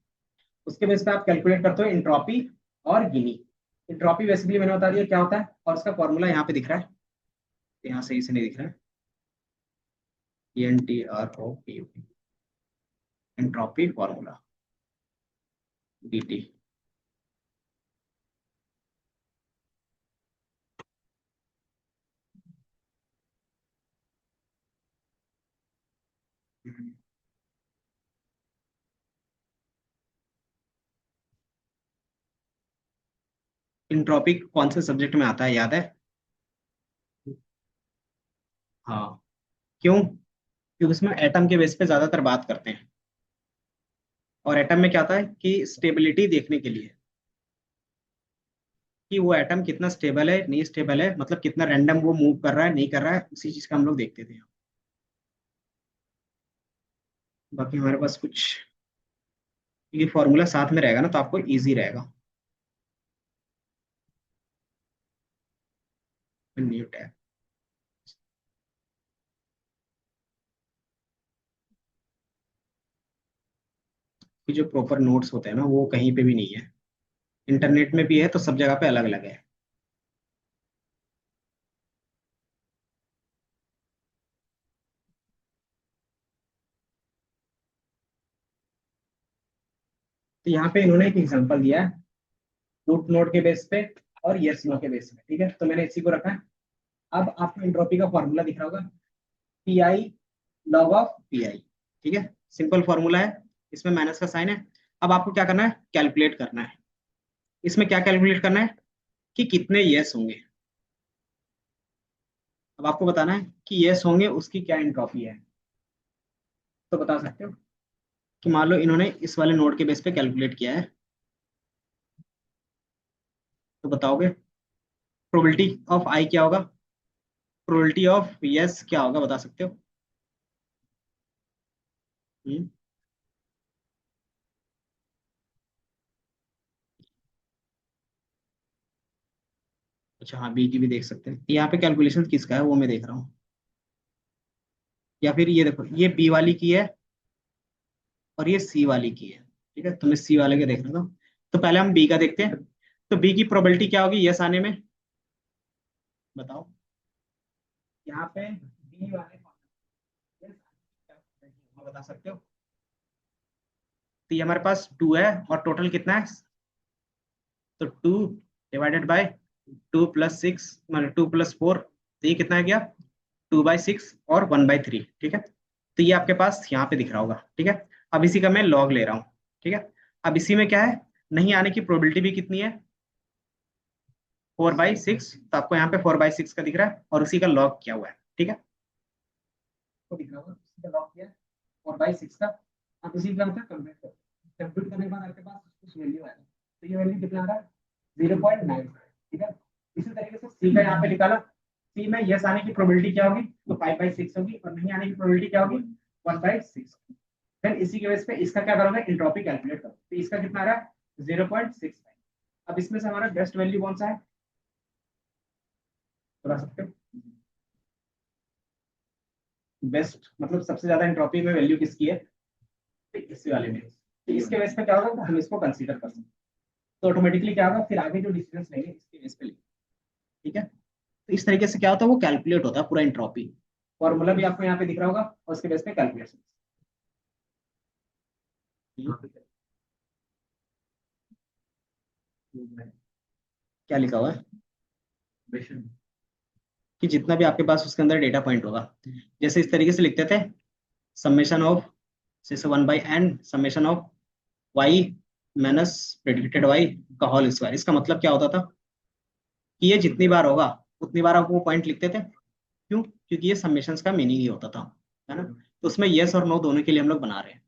उसके बेस पे आप कैलकुलेट करते हो इंट्रोपी और गिनी। इंट्रोपी बेसिकली मैंने बता दिया क्या होता है, और उसका फॉर्मूला यहाँ पे दिख रहा है, यहाँ सही से नहीं दिख रहा है, ENTROPY, entropy formula, DT। Entropy कौन से सब्जेक्ट में आता है, याद है। हाँ, क्यों, क्योंकि उसमें एटम के बेस पे ज्यादातर बात करते हैं। और एटम में क्या होता है कि स्टेबिलिटी देखने के लिए, कि वो एटम कितना स्टेबल है नहीं स्टेबल है, मतलब कितना रैंडम वो मूव कर रहा है नहीं कर रहा है, उसी चीज का हम लोग देखते थे। बाकी हमारे पास कुछ ये फॉर्मूला साथ में रहेगा ना, तो आपको इजी रहेगा। न्यू टैब, कि जो प्रॉपर नोट्स होते हैं ना वो कहीं पे भी नहीं है, इंटरनेट में भी है तो सब जगह पे अलग अलग है। तो यहाँ पे इन्होंने एक एग्जांपल दिया है, रूट नोड के बेस पे और यस नो के बेस पे। ठीक है, तो मैंने इसी को रखा है। अब आपको एंट्रोपी का फॉर्मूला दिख रहा होगा, PI लॉग ऑफ PI। ठीक है, सिंपल फॉर्मूला है, इसमें माइनस का साइन है। अब आपको क्या करना है, कैलकुलेट करना है। इसमें क्या कैलकुलेट करना है, कि कितने यस होंगे। अब आपको बताना है कि यस होंगे उसकी क्या एंट्रोपी है। तो बता सकते हो कि मान लो इन्होंने इस वाले नोड के बेस पे कैलकुलेट किया है, तो बताओगे। प्रोबेबिलिटी ऑफ आई क्या होगा, प्रोबेबिलिटी ऑफ यस क्या होगा, बता सकते हो? हम्म, अच्छा हाँ, बी की भी देख सकते हैं। यहाँ पे कैलकुलेशन किसका है वो मैं देख रहा हूँ। या फिर ये देखो, ये बी वाली की है और ये सी वाली की है। ठीक है, तुम्हें सी वाले के देख रहा था। तो पहले हम बी का देखते हैं। तो बी की प्रोबेबिलिटी क्या होगी यस आने में, बताओ। यहाँ पे बी वाले yes बता सकते हो? तो ये हमारे पास 2 है और टोटल कितना है? तो 2 डिवाइडेड बाय 2 + 6, मतलब 2 + 4, तो ये कितना आ गया? 2/6 और 1/3। ठीक है, तो ये आपके पास यहाँ पे दिख रहा होगा। ठीक है, अब इसी का मैं लॉग ले रहा हूँ। ठीक है, अब इसी में क्या है, नहीं आने की प्रोबेबिलिटी भी कितनी है? 4/6। तो आपको यहाँ पे 4/6 का दिख रहा है और उसी का लॉग किया हुआ है। ठीक है, तो दिख रहा होगा उसी का लॉग किया है 4/6 का। आप इसी का कंप्यूट करो, कंप्यूट करने के बाद आपके पास कुछ वैल्यू आएगा। तो ये वैल्यू कितना आ रहा है? 0.9। ठीक है, इसी तरीके से सी का यहाँ पे निकाला। सी में यस आने की प्रोबेबिलिटी क्या होगी? तो 5/6 होगी, और नहीं आने की प्रोबेबिलिटी क्या होगी? 1/6। देन इसी के बेस पे इसका क्या करोगे? एंट्रोपी कैलकुलेट करो। तो इसका कितना आ रहा है? 0.65। अब इसमें से हमारा बेस्ट वैल्यू कौन सा है, बता सकते हो? बेस्ट मतलब सबसे ज्यादा एंट्रोपी में वैल्यू किसकी है? तो इसी वाले में। तो इसके बेस पे क्या होगा, तो हम इसको कंसीडर कर सकते हैं। तो ऑटोमेटिकली क्या होगा, फिर आगे जो डिसीजन लेंगे इसके बेस पे लेंगे। ठीक है, तो इस तरीके से क्या होता है, वो कैलकुलेट होता है पूरा एंट्रोपी। फॉर्मूला भी आपको यहाँ पे दिख रहा होगा और उसके बेस पे कैलकुलेशन। क्या लिखा हुआ है कि जितना भी आपके पास उसके अंदर डेटा पॉइंट होगा, जैसे इस तरीके से लिखते थे, समेशन ऑफ से 1/n summation of y minus predicted y का होल स्क्वायर। इसका मतलब क्या होता था कि ये जितनी बार होगा उतनी बार आप वो पॉइंट लिखते थे। क्यों? क्योंकि ये समेशंस का मीनिंग ही होता था, है ना? तो उसमें यस और नो दोनों के लिए हम लोग बना रहे हैं।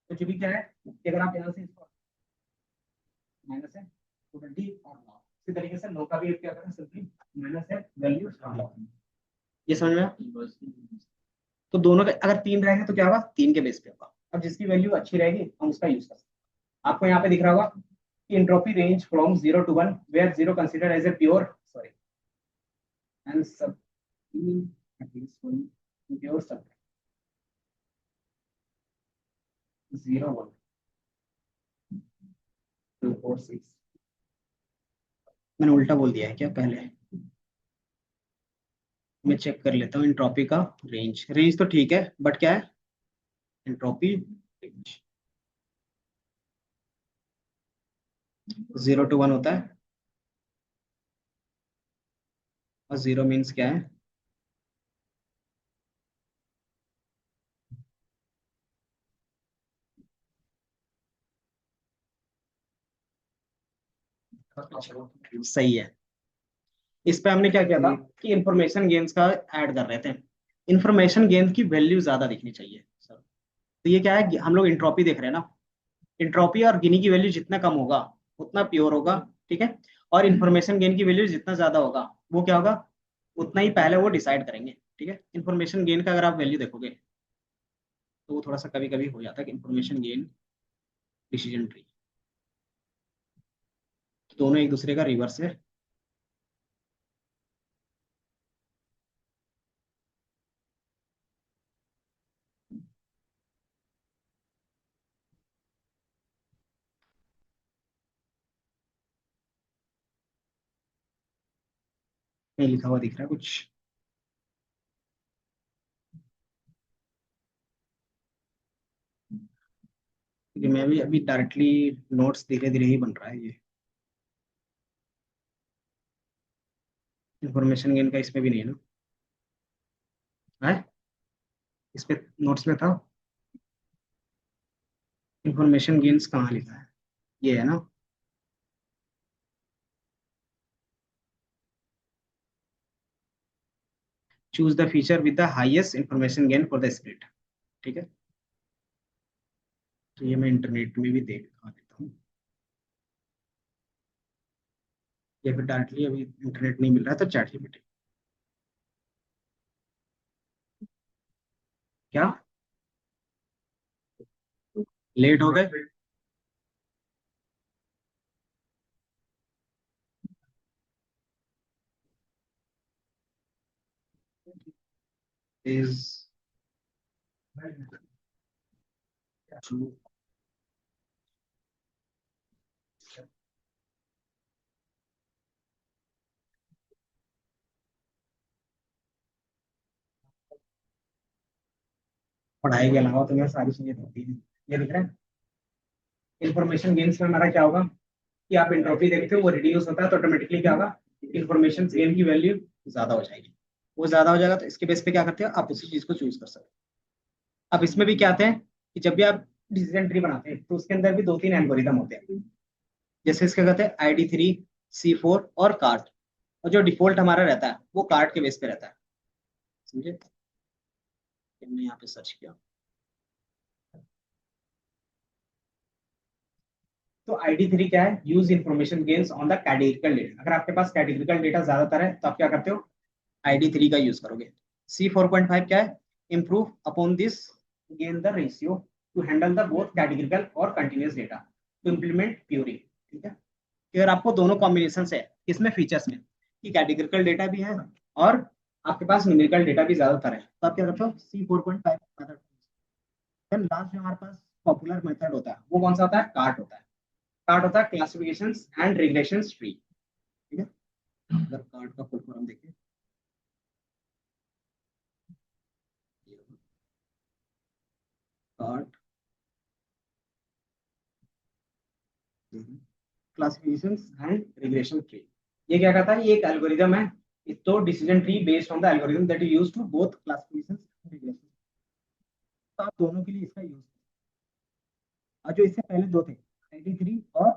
तो चूंकि क्या है कि अगर आप यहाँ से इसको माइनस है तो वैल्यू और लॉग, इसी तरीके से नो का भी क्या करना है, सिंपली माइनस है वैल्यू और लॉग। ये समझ में आया? तो दोनों के अगर 3 रहेंगे तो क्या होगा, 3 के बेस पे होगा। अब जिसकी वैल्यू अच्छी रहेगी हम उसका यूज कर सकते हैं। आपको यहाँ पे दिख रहा होगा कि entropy range from 0 to 1, where 0 considered as a pure sorry and सब प्योर सब 0 1 2 4 6। मैंने उल्टा बोल दिया है क्या पहले? मैं चेक कर लेता हूँ एंट्रोपी का रेंज। रेंज तो ठीक है बट क्या है, एंट्रोपी रेंज 0 to 1 होता है। और 0 मीन्स क्या है? सही है। इस पे हमने क्या किया था कि इंफॉर्मेशन गेन्स का ऐड कर रहे थे। इंफॉर्मेशन गेन की वैल्यू ज्यादा दिखनी चाहिए सर। तो ये क्या है कि हम लोग इंट्रोपी देख रहे हैं ना, इंट्रोपी और गिनी की वैल्यू जितना कम होगा उतना प्योर होगा। ठीक है, और इंफॉर्मेशन गेन की वैल्यू जितना ज्यादा होगा वो क्या होगा, उतना ही पहले वो डिसाइड करेंगे। ठीक है, इंफॉर्मेशन गेन का अगर आप वैल्यू देखोगे तो वो थोड़ा सा कभी कभी हो जाता है कि इंफॉर्मेशन गेन डिसीजन ट्री, दोनों एक दूसरे का रिवर्स है। नहीं लिखा हुआ दिख रहा है कुछ? क्योंकि मैं भी अभी डायरेक्टली नोट्स धीरे धीरे ही बन रहा है ये। इंफॉर्मेशन गेन का इसमें भी नहीं है ना? है, इस पे नोट्स में था। इंफॉर्मेशन गेन्स कहाँ लिखा है? ये है ना? Choose the feature with the highest information gain for the split. ठीक है, तो ये मैं इंटरनेट में भी देख दिखा देता हूँ। या फिर डायरेक्टली अभी इंटरनेट नहीं मिल रहा है तो चैट जीपीटी। क्या लेट हो गए? इज पढ़ाई के अलावा तुम्हें सारी चीजें होती हैं। ये दिख रहा है? इन्फॉर्मेशन गेन्स में हमारा क्या होगा कि आप एंट्रोपी देखते हो वो रिड्यूस होता है तो ऑटोमेटिकली क्या होगा, इन्फॉर्मेशन गेन की वैल्यू ज्यादा हो जाएगी। वो ज्यादा हो जाएगा तो इसके बेस पे क्या करते हो आप उसी चीज को चूज कर सकते हो। अब इसमें भी क्या आते हैं कि जब भी आप डिसीजन ट्री बनाते हैं तो उसके अंदर भी दो तीन एल्गोरिदम होते हैं। जैसे इसके कहते हैं ID3, C4 और कार्ट। और जो डिफॉल्ट हमारा रहता है वो कार्ट के बेस पे रहता है। समझे? हमने यहाँ पे सर्च किया तो ID3 क्या है, use information gains on the categorical data. अगर आपके पास कैटेगरिकल डेटा ज्यादातर है तो आप क्या करते हो, ID3 का यूज करोगे। C4.5 क्या है, improve upon this gain the ratio to handle the both categorical और continuous data to implement purity. ठीक है? अगर आपको दोनों कॉम्बिनेशन है किसमें, फीचर्स में, कि कैटेगरिकल डेटा भी है और आपके पास न्यूमेरिकल डेटा भी ज्यादातर है, तो आप क्या करते हो C4.5 मेथड। देन लास्ट जो हमारे पास पॉपुलर मेथड होता है वो कौन सा होता है, कार्ट होता है। कार्ट होता है क्लासिफिकेशन एंड रिग्रेशन ट्री। ठीक है? अगर कार्ट का फुल फॉर्म देखें, CART classification and regression tree. ये क्या कहता है, ये एक एल्गोरिदम है। तो decision tree based on the algorithm that you use to both classification and regression. तो आप दोनों के लिए इसका यूज, और जो इससे पहले दो थे ID3 और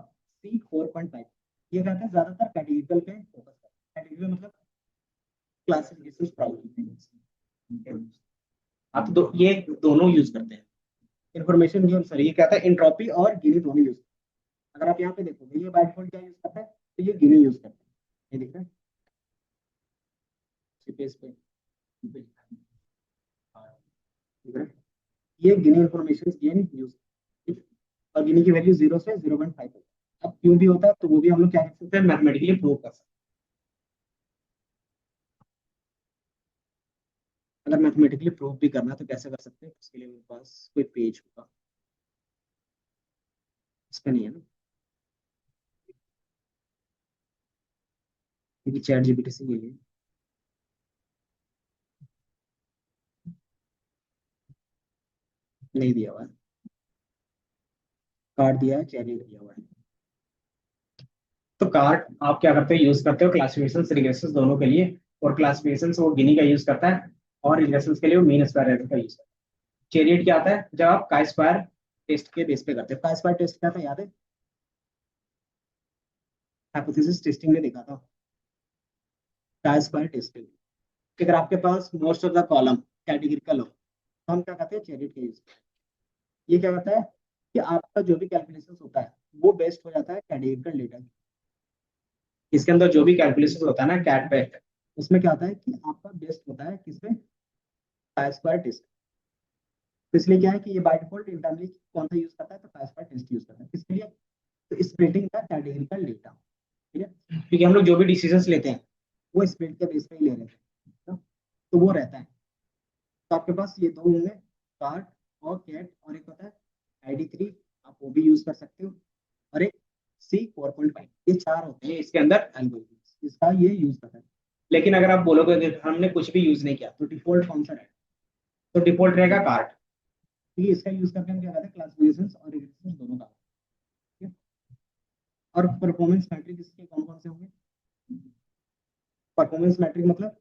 C4.5, ये कहते हैं ज्यादातर कैटेगरिकल पे फोकस करते हैं। कैटेगरी मतलब क्लासिफिकेशन प्रॉब्लम। आप ये दोनों यूज करते हैं। इन्फॉर्मेशन गेम सर ये कहता है इंट्रोपी और गिनी दोनों यूज। अगर आप यहाँ पे देखोगे ये बाय डिफॉल्ट क्या यूज करता है, तो ये गिनी यूज करता है। ये दिख रहा है सीपीएस पे, दिख रहा है? ये गिनी इन्फॉर्मेशन गेन यूज, और गिनी की वैल्यू 0 से 0.5 है। अब क्यों भी होता है तो वो भी हम लोग क्या कर सकते हैं, मैथमेटिकली प्रूव कर सकते हैं। अगर मैथमेटिकली प्रूव भी करना है तो कैसे कर सकते हैं, उसके लिए मेरे पास कोई पेज होगा, इस पे नहीं है ना, क्योंकि चैट जीपीटी से ये नहीं दिया हुआ है। कार्ड दिया है, चैट दिया हुआ है। तो कार्ड आप क्या करते हो, यूज करते हो क्लासिफिकेशन रिग्रेशन दोनों के लिए। और क्लासिफिकेशन वो गिनी का यूज करता है और रिग्रेशन के लिए वो मीन स्क्वायर एरर का यूज करता है। चेरियट क्या आता है, जब आप काई स्क्वायर टेस्ट के बेस पे करते हो। काई स्क्वायर टेस्ट क्या था याद है, हाइपोथेसिस टेस्टिंग में देखा था। काई स्क्वायर टेस्टिंग, अगर आपके पास most of the column categorical हो तो हम क्या करते हैं, चेरियट का यूज। ये क्या करता है कि आपका जो भी कैलकुलेशन होता है वो बेस्ड हो जाता है कैटेगरिकल डेटा। इसके अंदर जो भी कैलकुलेशन होता है ना कैट पे, उसमें क्या होता है कि आपका बेस्ट होता है किसमें, काई स्क्वायर टेस्ट। तो इसलिए क्या है कि ये बाय डिफॉल्ट इंटरनली कौन सा यूज करता है, तो काई स्क्वायर टेस्ट यूज करता है। किसके लिए, तो स्प्लिटिंग का कैटेगरिकल डेटा। ठीक है? क्योंकि हम लोग जो भी डिसीजंस लेते हैं वो स्प्लिट के बेस पे ही ले रहे हैं, तो वो रहता है। तो आपके पास ये दो होंगे, कार्ट और कैट, और एक होता है ID3, आप वो भी यूज कर सकते हो, और एक C4.5। ये चार होते हैं इसके अंदर एल्गोरिथम, इसका ये यूज करता है। लेकिन अगर आप बोलोगे कि हमने कुछ भी यूज नहीं किया तो डिफॉल्ट कौन सा रहेगा, तो डिफॉल्ट रहेगा कार्ट। ठीक है? इसका यूज करके हम क्या करते हैं, क्लासिफिकेशन और रिग्रेशन दोनों का। ठीक है? और परफॉर्मेंस मैट्रिक इसके कौन कौन से होंगे, परफॉर्मेंस मैट्रिक मतलब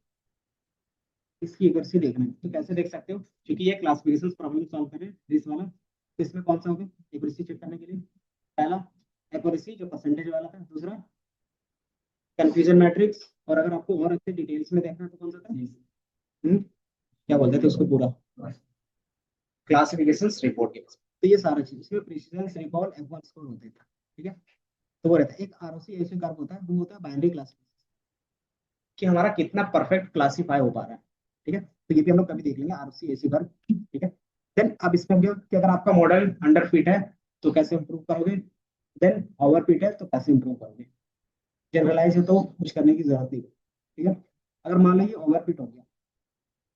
इसकी एक्यूरेसी देखना है तो कैसे देख सकते हो, क्योंकि ये क्लासिफिकेशन प्रॉब्लम सॉल्व कर रहे हैं दिस वाला, तो इसमें कौन सा होगा एक्यूरेसी चेक करने के लिए, पहला एक्यूरेसी जो परसेंटेज वाला था, दूसरा कंफ्यूजन मैट्रिक्स, और अगर आपको और अच्छे डिटेल्स में देखना है तो कौन सा था, क्या बोलते थे उसको पूरा, क्लासिफिकेशन रिपोर्ट के। तो ये सारा चीज इसमें प्रिसीजन रिकॉल F1 स्कोर होते थे। ठीक है? तो वो रहता है। एक आरओसी ऐसे कर्व होता है, वो होता है बाइनरी क्लासिफिकेशन, कि हमारा कितना परफेक्ट क्लासीफाई हो पा रहा है। ठीक है, तो ये भी हम लोग कभी देख लेंगे, आरओसी ऐसे कर्व। ठीक है। देन अब इसमें भी कि अगर आपका मॉडल अंडर फिट है तो कैसे इंप्रूव करोगे, देन ओवर फिट है तो कैसे इंप्रूव करोगे। जनरलाइज है तो कुछ करने की जरूरत नहीं है। ठीक है। अगर मान लो ये ओवर फिट हो गया,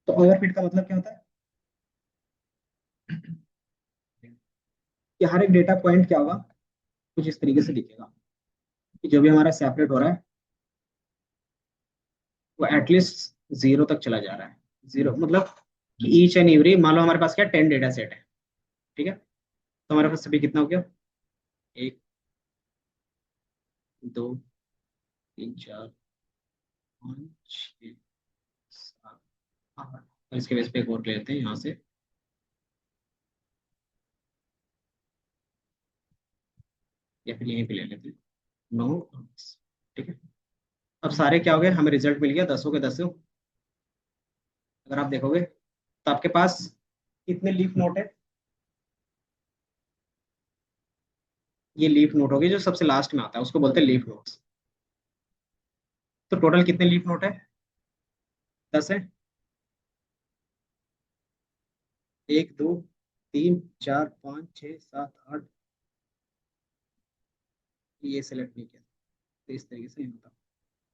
तो ओवर फिट का मतलब क्या होता है कि हर एक डेटा पॉइंट क्या होगा, कुछ इस तरीके से दिखेगा कि जो भी हमारा सेपरेट हो रहा है वो एटलीस्ट जीरो तक चला जा रहा है। जीरो मतलब कि ईच एंड एवरी, मान लो हमारे पास क्या 10 डेटा सेट है। ठीक है, तो हमारे पास सभी कितना हो गया, एक, दो, तीन, चार, पाँच, छः, सात, आठ। और इसके बेस पे एक और ले लेते हैं यहाँ से, या फिर यहीं पे ले लेते हैं, नौ और 10। ठीक है, अब सारे क्या हो गए, हमें रिजल्ट मिल गया दसों के दसों। अगर आप देखोगे तो आपके पास कितने लीफ नोट है, ये लीफ नोट होगी जो सबसे लास्ट में आता है, उसको बोलते हैं लीफ नोट्स। तो टोटल कितने लीफ नोट है, 10 है। एक, दो, तीन, चार, पाँच, छः, सात, आठ, ये सेलेक्ट नहीं किया, तो इस तरीके से ये होता।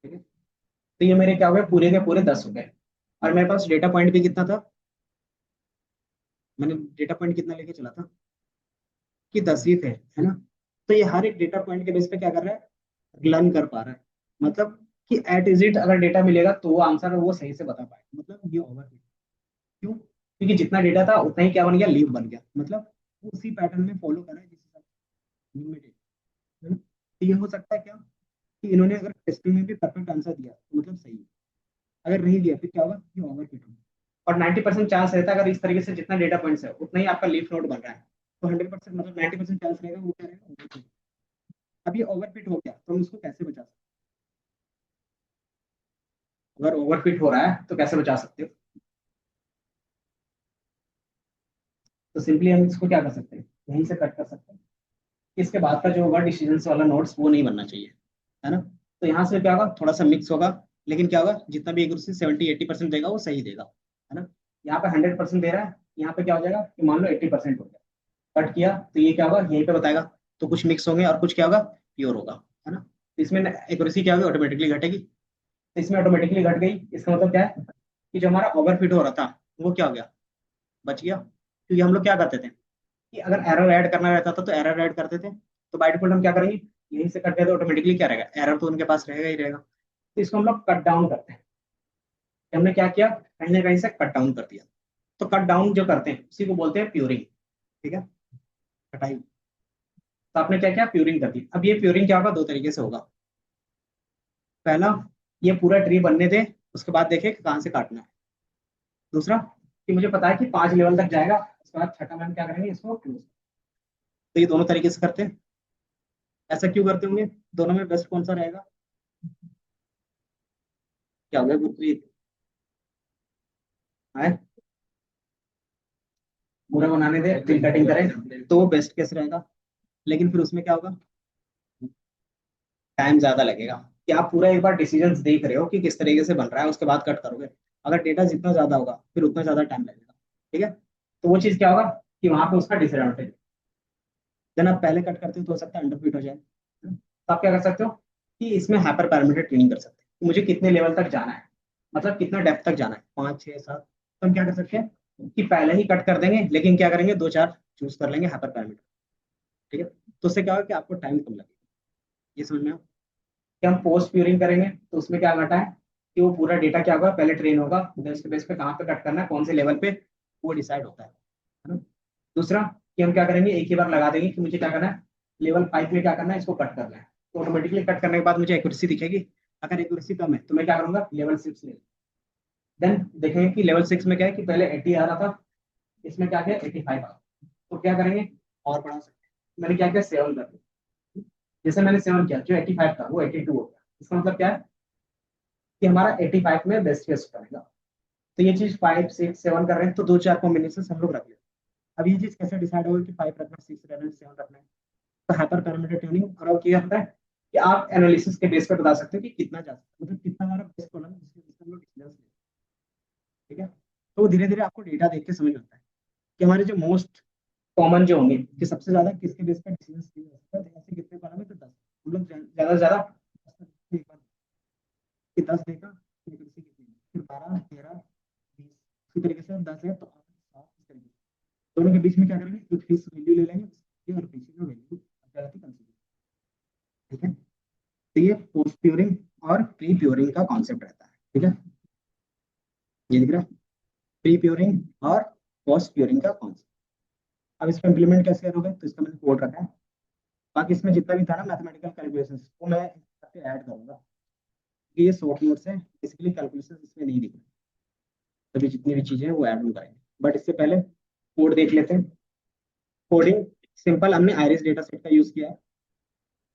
ठीक है, तो ये मेरे क्या हो गए, पूरे के पूरे 10 हो गए। और मेरे पास डेटा पॉइंट भी कितना था, मैंने डेटा पॉइंट कितना लेके चला था कि 10 ही थे, है ना। तो ये हर एक डेटा पॉइंट के बेस पे क्या कर रहा है, लर्न कर पा रहा है। मतलब कि एट इज इट अगर डेटा मिलेगा तो वो आंसर वो सही से बता पाए, मतलब ये ओवर। क्यों, क्योंकि जितना डेटा था उतना ही क्या बन गया, लीव बन गया। मतलब वो उसी पैटर्न में फॉलो कर रहा है जिस हिसाब से लीव में data है ना। तो ये हो सकता है क्या कि इन्होंने अगर टेस्टिंग में भी परफेक्ट आंसर दिया तो मतलब सही है, अगर नहीं दिया फिर क्या होगा, ये ओवर फिट होगा। और 90% चांस रहता है, अगर इस तरीके से जितना डेटा पॉइंट्स है उतना ही आपका लीफ नोड बन रहा है, तो 100% मतलब 90% चांस रहेगा वो क्या रहेगा, ओवरफिट। अब ये ओवरफिट हो गया तो हम इसको कैसे बचा सकते हैं, अगर ओवरफिट हो रहा है तो कैसे बचा सकते हो। तो सिंपली हम इसको क्या कर सकते हैं, यहीं से कट कर सकते हैं। इसके बाद का जो होगा डिसीजन वाला नोट्स वो नहीं बनना चाहिए, है ना। तो यहाँ से क्या होगा, थोड़ा सा मिक्स होगा, लेकिन क्या होगा, जितना भी एक्यूरेसी 70-80% देगा वो सही देगा, है ना। यहाँ पे 100% दे रहा है, यहाँ पे क्या हो जाएगा कि मान लो 80% हो गया, कट किया तो ये क्या होगा, यहीं पे बताएगा। तो कुछ मिक्स होंगे और कुछ क्या होगा, प्योर होगा, है ना। तो इसमें एक्यूरेसी क्या होगी, ऑटोमेटिकली घटेगी। तो इसमें ऑटोमेटिकली घट गई, इसका मतलब क्या है कि जो हमारा ओवरफिट हो रहा था वो क्या हो गया, बच गया। क्योंकि हम लोग क्या करते थे कि अगर एरर ऐड करना रहता था तो एरर ऐड करते थे, तो बाय डिफॉल्ट हम क्या करेंगे, यहीं से कट गया तो ऑटोमेटिकली क्या रहेगा, एरर तो उनके पास रहेगा ही रहेगा। तो इसको हम लोग कट डाउन करते हैं, कि हमने क्या किया, कहीं ना कहीं से कट डाउन कर दिया। तो कट डाउन जो करते हैं उसी को बोलते हैं प्यूरिंग। ठीक है, कटाई। तो आपने क्या किया, प्यूरिंग कर दी। अब ये प्यूरिंग क्या होगा, दो तरीके से होगा। पहला, ये पूरा ट्री बनने दे, उसके बाद देखे कि कहाँ से काटना है। दूसरा, कि मुझे पता है कि 5 लेवल तक जाएगा, उसके बाद छठा मैम क्या करेंगे, इसको क्लोज। तो ये दोनों तरीके से करते हैं। ऐसा क्यों करते होंगे, दोनों में बेस्ट कौन सा रहेगा, क्या होगा गुरप्रीत, है पूरा बनाने दे फिर कटिंग करें तो वो बेस्ट केस रहेगा। लेकिन फिर उसमें क्या होगा, टाइम ज्यादा लगेगा। कि आप पूरा एक बार डिसीजंस देख रहे हो कि किस तरीके से बन रहा है, उसके बाद कट करोगे। अगर डेटा जितना ज्यादा होगा फिर उतना ज्यादा टाइम लगेगा। ठीक है, तो वो चीज क्या होगा कि वहां पे उसका डिसएडवांटेज। देन आप पहले कट करते हो तो हो सकता है अंडरफिट हो जाए, तो आप क्या कर सकते हो कि इसमें हाइपर पैरामीटर ट्यूनिंग कर सकते हो कि मुझे कितने लेवल तक जाना है, मतलब कितना डेप्थ तक जाना है, 5, 6, 7। तो हम क्या कर सकते हैं कि पहले ही कट कर देंगे, लेकिन क्या करेंगे, दो चार चूज कर लेंगे हाइपर पैरामीटर। ठीक है, तो उससे क्या होगा कि आपको टाइम कम लगेगा। ये समझ में आया? कि हम पोस्ट प्यूरिंग करेंगे तो उसमें क्या घटा है कि वो पूरा डेटा क्या होगा, पहले ट्रेन होगा, फिर उसके बेस पे कहाँ पे कट करना है, कौन से लेवल पे, वो डिसाइड होता है ना। दूसरा, कि हम क्या करेंगे, एक ही बार लगा देंगे कि मुझे क्या करना है, लेवल 5 में क्या करना है, इसको कट करना है। तो ऑटोमेटिकली कट करने के बाद मुझे एक्यूरेसी दिखेगी। अगर एक्यूरेसी कम है तो मैं क्या करूंगा, लेवल 6 ले। देन देखेंगे कि लेवल 6 में क्या है कि पहले 80 आ रहा था, इसमें क्या किया, 85 आ रहा। तो क्या करेंगे, और बढ़ा सकते हैं। मैंने क्या किया, 7 कर दिया। जैसे मैंने 7 किया, जो 85 था वो 82 हो गया। इसका मतलब क्या है कि हमारा 85 में बेस्ट केस बनेगा। तो ये चीज 5, 6, 7 कर रहे हैं, तो दो चार कॉम्बिनेशन हम लोग रख लेते हैं। अब ये चीज कैसे डिसाइड होगा कि 5 रखना है, 6 रखना है, 7 रखना है। तो हाइपर पैरामीटर ट्यूनिंग और अब क्या करता है कि आप एनालिसिस के बेस पे बता सकते हो कि कितना जा सकता है, मतलब कितना हमारा बेस्ट कॉलम है जिसके बेस पे हम लोग डिसीजन लेते हैं। ठीक है, तो धीरे धीरे आपको डेटा देख के समझ में आता है कि हमारे जो मोस्ट कॉमन जो होंगे कि सबसे ज्यादा किसके बेस पे डिसीजन लिया जा सकता है, तो ऐसे कितने कॉलम है, तो 10। हम लोग ज्यादा से ज्यादा 10 तक एक बार कि 10 देखा, फिर किसी कितनी, फिर 12, 13, 20, इसी तरीके से 10 है तो 8, 7, इस तरीके से दोनों के बीच में क्या करेंगे, एक फिक्स वैल्यू ले लेंगे उसकी और पीछे का वैल्यू क्या कंसिडर। ठीक है, तो ये पोस्ट प्योरिंग और प्री प्योरिंग का कॉन्सेप्ट रहता है। ठीक है, ये दिख रहा है, प्री प्योरिंग और पोस्ट प्योरिंग का कॉन्सेप्ट। अब इसको इम्प्लीमेंट कैसे करोगे, तो इसका मैंने कोड रखा है। बाकी इसमें जितना भी था ना मैथमेटिकल कैलकुलेशन वो मैं ऐड करूंगा, कि ये शॉर्ट नोट्स है, बेसिकली कैलकुलेशन इसमें नहीं दिख रही, तभी जितनी भी चीजें हैं वो ऐड हो करेंगे। बट इससे पहले कोड देख लेते हैं। कोडिंग सिंपल, हमने आयरिस डेटा सेट का यूज किया है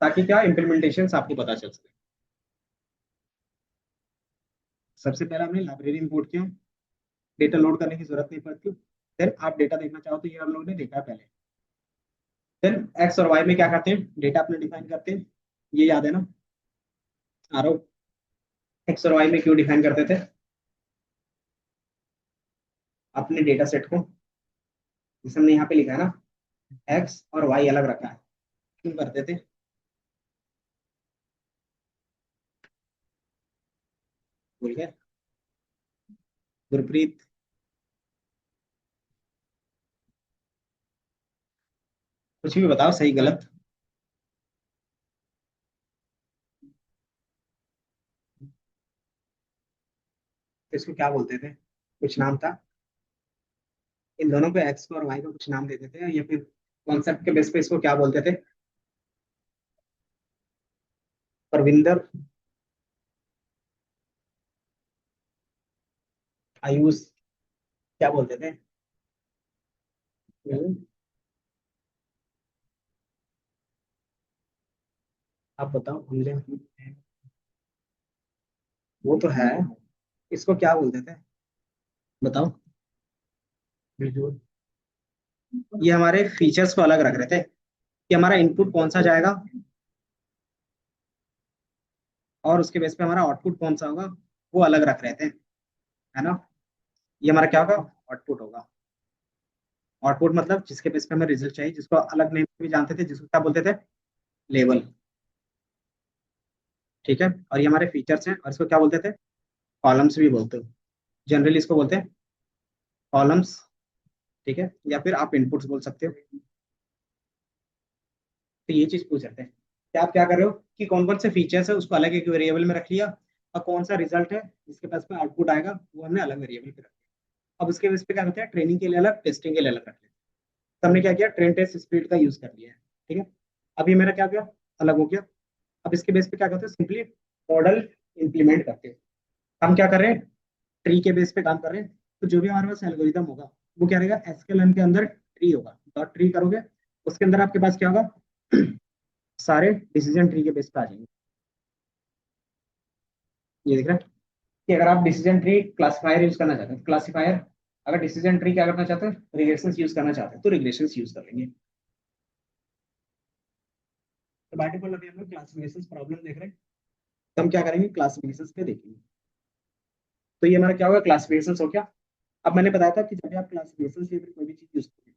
ताकि क्या इम्प्लीमेंटेशन आपको पता चल सके। सबसे पहले हमने लाइब्रेरी इंपोर्ट किया, डेटा लोड करने की जरूरत नहीं पड़ती। देन आप डेटा देखना चाहो तो ये हम लोगों ने देखा है पहले। देन एक्स और वाई में क्या करते हैं, डेटा अपने डिफाइन करते हैं, ये याद है ना। आरो, एक्स और वाई में क्यों डिफाइन करते थे अपने डेटा सेट को, जिसे हमने यहाँ पे लिखा है ना, एक्स और वाई अलग रखा है, क्यों करते थे, भूल गए, गुरप्रीत, कुछ भी बताओ सही गलत। तो इसको क्या बोलते थे, कुछ नाम था, इन दोनों को एक्स को और वाई को कुछ नाम देते थे, या फिर कॉन्सेप्ट के बेस पे इसको क्या बोलते थे, परविंदर, आयुष, क्या बोलते थे। हम्म, आप बताओ मुझे, वो तो है, इसको क्या बोलते थे बताओ। बिल्कुल, ये हमारे फीचर्स को अलग रख रहे थे कि हमारा इनपुट कौन सा जाएगा और उसके बेस पे हमारा आउटपुट कौन सा होगा, वो अलग रख रहे थे, है ना। ये हमारा क्या होगा, आउटपुट होगा। आउटपुट मतलब जिसके बेस पे हमें रिजल्ट चाहिए, जिसको अलग नेम भी जानते थे, जिसको क्या बोलते थे, लेवल। ठीक है, और ये हमारे फीचर्स हैं, और इसको क्या बोलते थे, कॉलम्स भी बोलते हो, जनरली इसको बोलते हैं कॉलम्स। ठीक है, या फिर आप इनपुट्स बोल सकते हो। तो ये चीज पूछ रहे थे कि आप क्या कर रहे हो, कि कौन कौन से फीचर्स है उसको अलग एक वेरिएबल में रख लिया, और कौन सा रिजल्ट है जिसके पास में आउटपुट आएगा वो हमने अलग वेरिएबल पे रख लिया। अब उसके बेस पे क्या करते हैं, ट्रेनिंग के लिए अलग, टेस्टिंग के लिए अलग रख लिया। तो हमने क्या किया, ट्रेन टेस्ट स्प्लिट का यूज कर लिया है। ठीक है, अभी मेरा क्या गया, अलग हो गया। अब इसके बेस पे क्या करते हैं, सिंपली मॉडल इंप्लीमेंट करते हैं। हम क्या कर रहे हैं, ट्री के बेस पे काम कर रहे हैं। तो जो भी हमारे पास एल्गोरिदम होगा वो क्या रहेगा, एसक्यूएल के अंदर ट्री होगा, डॉट ट्री करोगे, उसके अंदर आपके पास क्या होगा, सारे डिसीजन ट्री के बेस पे आ जाएंगे। ये दिख रहा है कि अगर आप डिसीजन ट्री क्लासिफायर यूज करना चाहते हैं, क्लासिफायर, अगर डिसीजन ट्री क्या करना चाहते हैं, रिग्रेशंस यूज करना चाहते हैं, तो रिग्रेशंस यूज कर लेंगे। तो बाय डिफॉल्ट अभी हम लोग क्लासिफिकेशन प्रॉब्लम देख रहे हैं, तो हम क्या करेंगे, क्लासिफिकेशन पे देखेंगे। तो ये हमारा क्या होगा, क्लासिफिकेशन हो गया। अब मैंने बताया था कि जब भी आप क्लासिफिकेशन या फिर कोई भी चीज यूज करें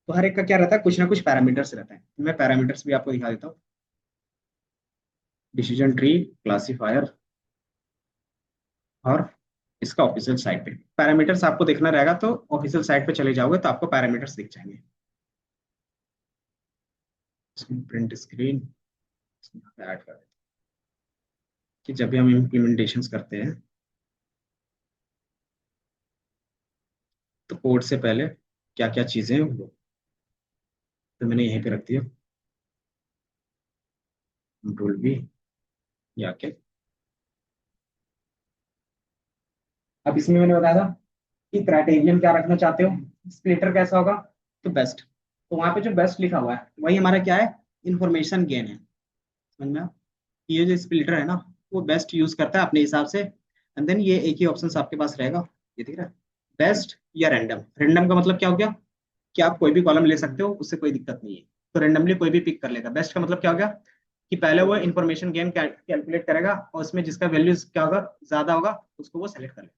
तो हर एक का क्या रहता है, कुछ ना कुछ पैरामीटर्स रहता है। मैं पैरामीटर्स भी आपको दिखा देता हूँ, डिसीजन ट्री, क्लासिफायर, और इसका ऑफिशियल साइट पे पैरामीटर्स आपको देखना रहेगा, तो ऑफिशियल साइट पे चले जाओगे तो आपको पैरामीटर्स दिख जाएंगे। प्रिंट स्क्रीन ऐड कर देते हैं कि जब भी हम इम्प्लीमेंटेशन करते हैं तो कोड से पहले क्या क्या चीजें हैं वो, तो मैंने यहीं पे रख दिया, कंट्रोल भी, या के। अब इसमें मैंने बताया था कि क्राइटेरियन क्या रखना चाहते हो, स्प्लिटर कैसा होगा, तो बेस्ट। तो वहां पे जो बेस्ट लिखा हुआ है वही हमारा क्या है, इंफॉर्मेशन गेन है। समझ में आया? ये जो स्प्लिटर है ना, वो बेस्ट यूज करता है अपने हिसाब से, एंड देन ये एक ही ऑप्शन आपके पास रहेगा, ये दिख रहा है, बेस्ट या रैंडम। रैंडम का मतलब क्या हो गया, कि आप कोई भी कॉलम ले सकते हो, उससे कोई दिक्कत नहीं है, तो रैंडमली कोई भी पिक कर लेगा। बेस्ट का मतलब क्या हो गया, कि पहले वो इन्फॉर्मेशन गेन कैलकुलेट करेगा और उसमें जिसका वैल्यू क्या होगा, ज्यादा होगा, उसको वो सेलेक्ट कर लेगा।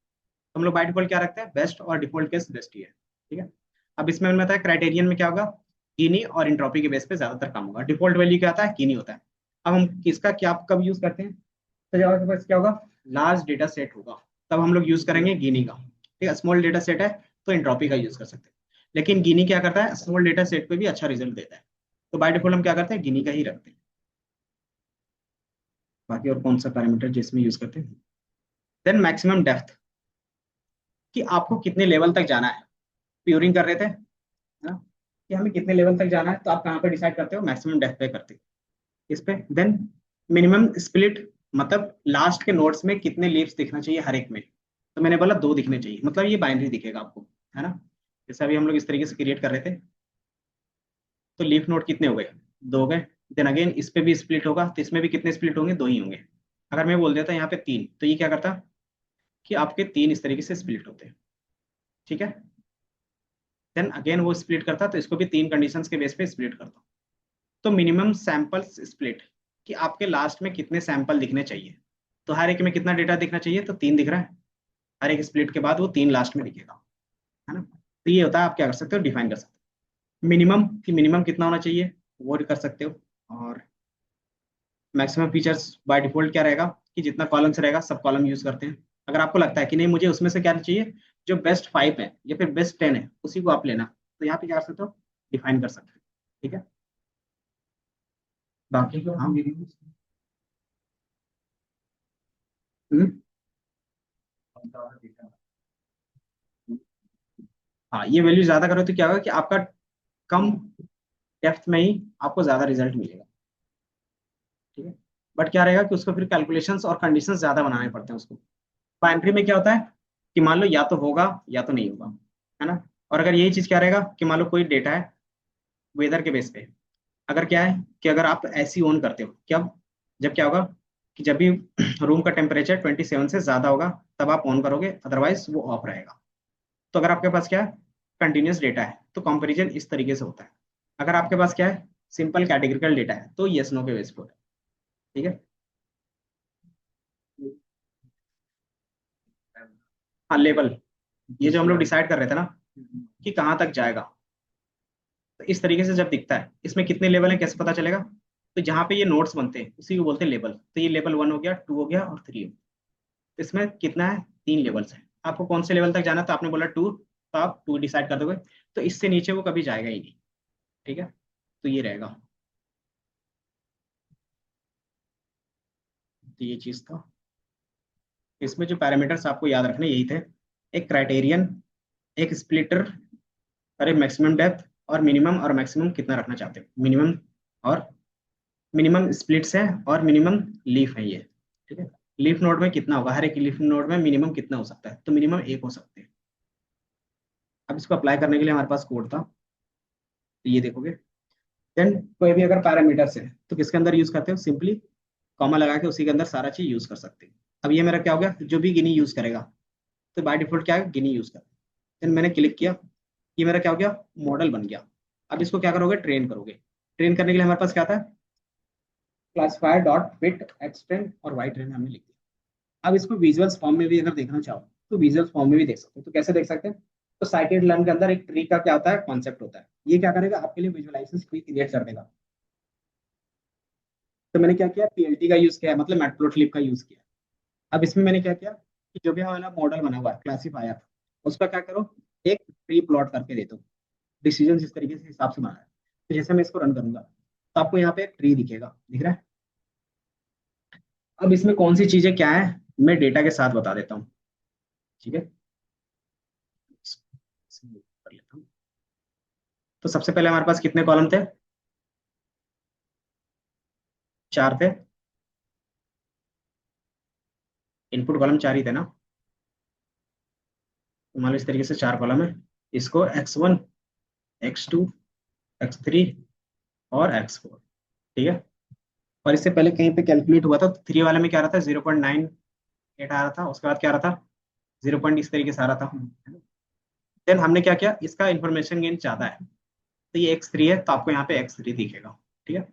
तो हम लोग बाय डिफॉल्ट क्या रखते हैं, बेस्ट, और डिफॉल्ट केस बेस्ट ही है। ठीक है। अब इसमें मैंने बताया क्राइटेरियन में क्या होगा, कीनी और इंट्रोपी के बेस पे ज्यादातर काम होगा। डिफॉल्ट वैल्यू क्या आता है, कीनी होता है। अब हम किसका क्या कब यूज करते हैं, तो जब आपके पास क्या होगा, लार्ज डेटा सेट होगा, तब हम लोग यूज करेंगे गिनी का। ठीक है। स्मॉल डेटा सेट है तो इंट्रोपी का यूज कर सकते हैं। लेकिन गिनी क्या करता है, स्मॉल डेटा सेट पे भी अच्छा रिजल्ट देता है। तो बाय डिफॉल्ट हम क्या करते हैं, गिनी का ही रखते हैं। बाकी और कौन सा पैरामीटर जिसमें यूज करते हैं, देन मैक्सिमम डेप्थ, कि आपको कितने लेवल तक जाना है। प्यूरिंग कर रहे थे, है ना, कि हमें कितने लेवल तक जाना है, तो आप कहाँ पे डिसाइड करते हो, मैक्सिमम डेप्थ पे करते हो इस पे। देन मिनिमम स्प्लिट, मतलब लास्ट के नोड्स में कितने लीव्स दिखना चाहिए हर एक में। तो मैंने बोला दो दिखने चाहिए, मतलब ये बाइनरी दिखेगा आपको, है ना। जैसे अभी हम लोग इस तरीके से क्रिएट कर रहे थे, तो लीफ नोड कितने हो गए, दो हो गए। देन अगेन इस पे भी स्प्लिट होगा, तो इसमें भी कितने स्प्लिट होंगे, दो ही होंगे। अगर मैं बोल देता यहाँ पे तीन, तो ये क्या करता कि आपके तीन इस तरीके से स्प्लिट होते हैं। ठीक है। देन अगेन वो स्प्लिट करता, तो इसको भी तीन कंडीशंस के बेस पे स्प्लिट करता। तो मिनिमम सैंपल्स स्प्लिट, कि आपके लास्ट में कितने सैंपल दिखने चाहिए। तो हर एक में कितना डेटा दिखना चाहिए, तो तीन दिख रहा है। हर एक स्प्लिट के बाद वो तीन लास्ट में दिखेगा, है ना। तो ये होता है, आप क्या कर सकते हो, डिफाइन कर सकते हो मिनिमम, कि मिनिमम कितना होना चाहिए, वो कर सकते हो। और मैक्सिमम फीचर्स बाय डिफॉल्ट क्या रहेगा, कि जितना कॉलम्स रहेगा सब कॉलम यूज करते हैं। अगर आपको लगता है कि नहीं मुझे उसमें से क्या चाहिए, जो बेस्ट 5 है या फिर बेस्ट 10 है, उसी को आप लेना, तो यहाँ पे क्या कर सकते हो, डिफाइन कर सकते हो। ठीक है। बाकी हाँ। हम्म, हाँ, ये वैल्यू ज्यादा करो तो क्या होगा, कि आपका कम डेप्थ में ही आपको ज्यादा रिजल्ट मिलेगा। ठीक है। बट क्या रहेगा, कि उसको फिर कैलकुलेशंस और कंडीशंस ज्यादा बनाने पड़ते हैं उसको। बाइनरी में क्या होता है, कि मान लो या तो होगा या तो नहीं होगा, है ना। और अगर यही चीज क्या रहेगा, कि मान लो कोई डेटा है वेदर के बेस पे, अगर क्या है, कि अगर आप ऐसी ऑन करते हो, क्या, जब क्या होगा, कि जब भी रूम का टेम्परेचर 27 से ज्यादा होगा, तब आप ऑन करोगे, अदरवाइज वो ऑफ रहेगा। तो अगर आपके पास क्या है, कंटिन्यूस डेटा है, तो कंपैरिजन इस तरीके से होता है। अगर आपके पास क्या है, सिंपल कैटेगरिकल डेटा है, तो यस नो के बेस पर होता है। ठीक है। हाँ, लेवल, ये जो हम लोग डिसाइड कर रहे थे ना, कि कहाँ तक जाएगा, तो इस तरीके से जब दिखता है, इसमें कितने लेवल है कैसे पता चलेगा, तो जहाँ पे ये नोट्स बनते हैं उसी को बोलते हैं लेवल। तो ये लेवल 1 हो गया, 2 हो गया और 3 हो गया। तो इसमें कितना है, तीन लेवल्स है। आपको कौन से लेवल तक जाना है, तो आपने बोला 2, तो आप 2 डिसाइड कर दोगे। तो इससे नीचे वो कभी जाएगा ही नहीं। ठीक है। तो ये रहेगा। तो ये चीज था। इसमें जो पैरामीटर्स आपको याद रखने यही थे, एक क्राइटेरियन, एक स्प्लिटर, और एक मैक्सिमम डेप्थ, और मिनिमम और मैक्सिमम कितना रखना चाहते हो, मिनिमम, और मिनिमम स्प्लिट्स है, और मिनिमम लीफ है ये। ठीक है। लीफ नोड में कितना होगा, हर एक लीफ नोड में मिनिमम कितना हो सकता है, तो मिनिमम एक हो सकते हैं। अब इसको अप्लाई करने के लिए हमारे पास कोड था, तो ये देखोगे। देन कोई भी अगर पैरामीटर्स है, तो किसके अंदर यूज करते हो, सिंपली कॉमा लगा के उसी के अंदर सारा चीज यूज कर सकते हैं। अब ये मेरा क्या हो गया, जो भी गिनी यूज करेगा, तो बाय डिफॉल्ट क्या है, गिनी यूज कर। देन मैंने क्लिक किया, ये मेरा क्या हो गया, मॉडल बन गया। अब इसको क्या करोगे, ट्रेन करोगे। ट्रेन करने के लिए हमारे पास क्या था, क्लासिफायर डॉट फिट एक्सटेंड और वाई ट्रेन हमने लिख दिया। अब इसको विजुअल्स फॉर्म में भी अगर देखना चाहो, तो विजुअल्स फॉर्म में भी देख सकते हो। तो कैसे देख सकते हैं, तो साइटेड लर्न के अंदर एक ट्री का क्या होता है, कॉन्सेप्ट होता है। ये क्या करेगा, आपके लिए विजुअलाइजेशन ट्री क्रिएट कर देगा। तो मैंने क्या किया, पीएलटी का यूज किया, मतलब मैटप्लोट्लिब का यूज किया। अब इसमें मैंने क्या किया, कि जो भी हमारा मॉडल बना हुआ है क्लासीफायर, उसका क्या करो, एक ट्री प्लॉट करके दे दो। डिसीजन इस तरीके से हिसाब से बना है। तो जैसे मैं इसको रन करूंगा, तो आपको यहाँ पे एक ट्री दिखेगा, दिख रहा है। अब इसमें कौन सी चीजें क्या है, मैं डेटा के साथ बता देता हूँ। ठीक है। इसमें कर लेता हूँ। तो सबसे पहले हमारे पास कितने कॉलम थे, चार थे। इनपुट कॉलम चार ही थे ना। तो मान लो इस तरीके से चार कॉलम है। इसको x1, x2, x3 और x4। ठीक है। और इससे पहले कहीं पे कैलकुलेट हुआ था, तो थ्री वाले में क्या रहा था, 0.98 आ रहा था। उसके बाद क्या रहा था, 0 इस तरीके से आ रहा था। देन हमने क्या किया, इसका इंफॉर्मेशन गेन ज्यादा है, तो ये x3 है, तो आपको यहाँ पे x3 दिखेगा। ठीक है।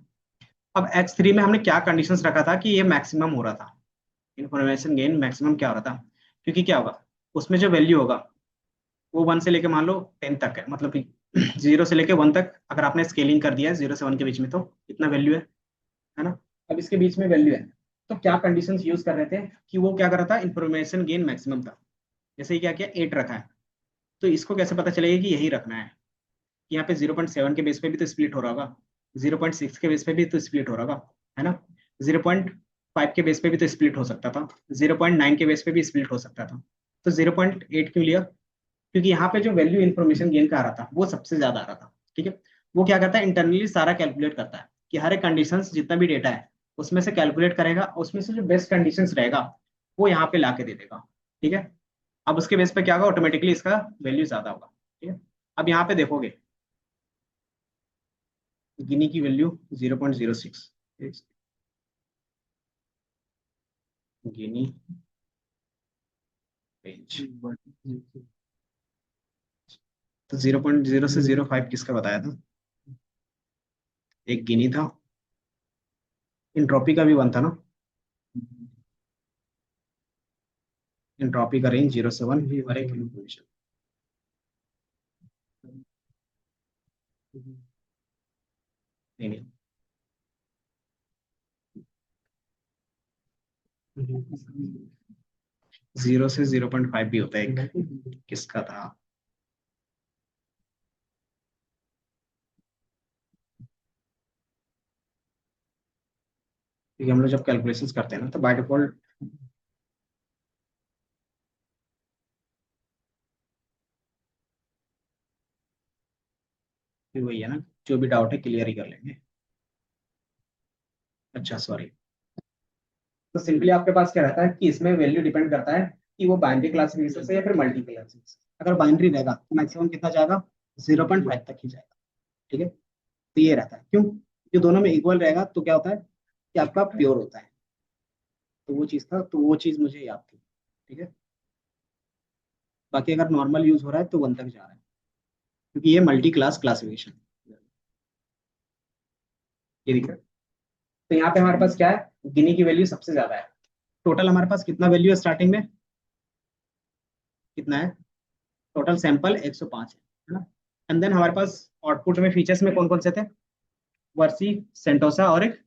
अब X3 में हमने क्या कंडीशंस रखा था कि ये मैक्सिमम हो रहा था, इंफॉर्मेशन गेन मैक्सिमम क्या हो रहा था, क्योंकि क्या होगा, उसमें जो वैल्यू होगा वो 1 से लेके मान लो 10 तक है, मतलब कि 0 से लेके 1 तक अगर आपने स्केलिंग कर दिया है 0 से 1 के बीच में, तो इतना वैल्यू है ना। अब इसके बीच में वैल्यू है, तो क्या कंडीशंस यूज कर रहे थे कि वो क्या कर रहा था, इंफॉर्मेशन गेन मैक्सिमम था। जैसे ही क्या किया, 8 रखा है, तो इसको कैसे पता चलेगा कि यही रखना है, कि यहाँ पे 0.7 के बेस पे भी तो स्प्लिट हो रहा होगा, 0.6 के बेस पे भी तो स्प्लिट हो रहा होगा, है ना, 0.5 के बेस पे भी तो स्प्लिट हो सकता था, 0.9 के बेस पे भी स्प्लिट हो सकता था, तो 0.8 क्यों लिया, क्योंकि यहाँ पे जो वैल्यू इन्फॉर्मेशन गेन का आ रहा था वो सबसे ज्यादा आ रहा था। ठीक है, वो क्या करता है, इंटरनली सारा कैलकुलेट करता है कि हर एक कंडीशंस जितना भी डेटा है उसमें से कैलकुलेट करेगा, उसमें से जो बेस्ट कंडीशंस रहेगा वो यहाँ पे ला के दे देगा। ठीक है, अब उसके बेस पे क्या होगा, ऑटोमेटिकली इसका वैल्यू ज्यादा होगा। ठीक है, अब यहाँ पे देखोगे गिनी की वैल्यू 0.06, गिनी रेंज, तो 0.0 से 0.5 किसका बताया था, एक गिनी था, इंट्रोपी का भी वन था ना, एंट्रोपी का रेंज 0 से 1 और एक इन्फॉर्मेशन, नहीं नहीं, 0 से 0.5 भी होता है एक, किसका था, क्योंकि हम लोग जब कैलकुलेशंस करते हैं ना तो बाय डिफॉल्ट वही है ना, जो भी डाउट है क्लियर ही कर लेंगे। अच्छा सॉरी, तो सिंपली आपके पास क्या रहता है कि इसमें वैल्यू डिपेंड करता है कि वो बाइनरी क्लासिफिकेशन से या फिर मल्टी क्लासिफिकेशन, अगर बाइनरी रहेगा तो मैक्सिमम कितना जाएगा, 0.5 तक ही जाएगा। ठीक है, तो ये रहता है, क्यों, जो दोनों में इक्वल रहेगा तो क्या होता है कि आपका प्योर होता है, तो वो चीज़ था, तो वो चीज़ मुझे याद थी। ठीक है, बाकी अगर नॉर्मल यूज हो रहा है तो 1 तक जा रहा है, क्योंकि ये मल्टी क्लास क्लासिफिकेशन, ये दिख रहा है। तो यहाँ पे हमारे पास क्या है, गिनी की वैल्यू सबसे ज्यादा है। टोटल हमारे पास कितना वैल्यू है स्टार्टिंग में, कितना है, टोटल सैंपल 105 है ना। एंड देन हमारे पास आउटपुट में फीचर्स में कौन कौन से थे, वर्सी, सेंटोसा और एक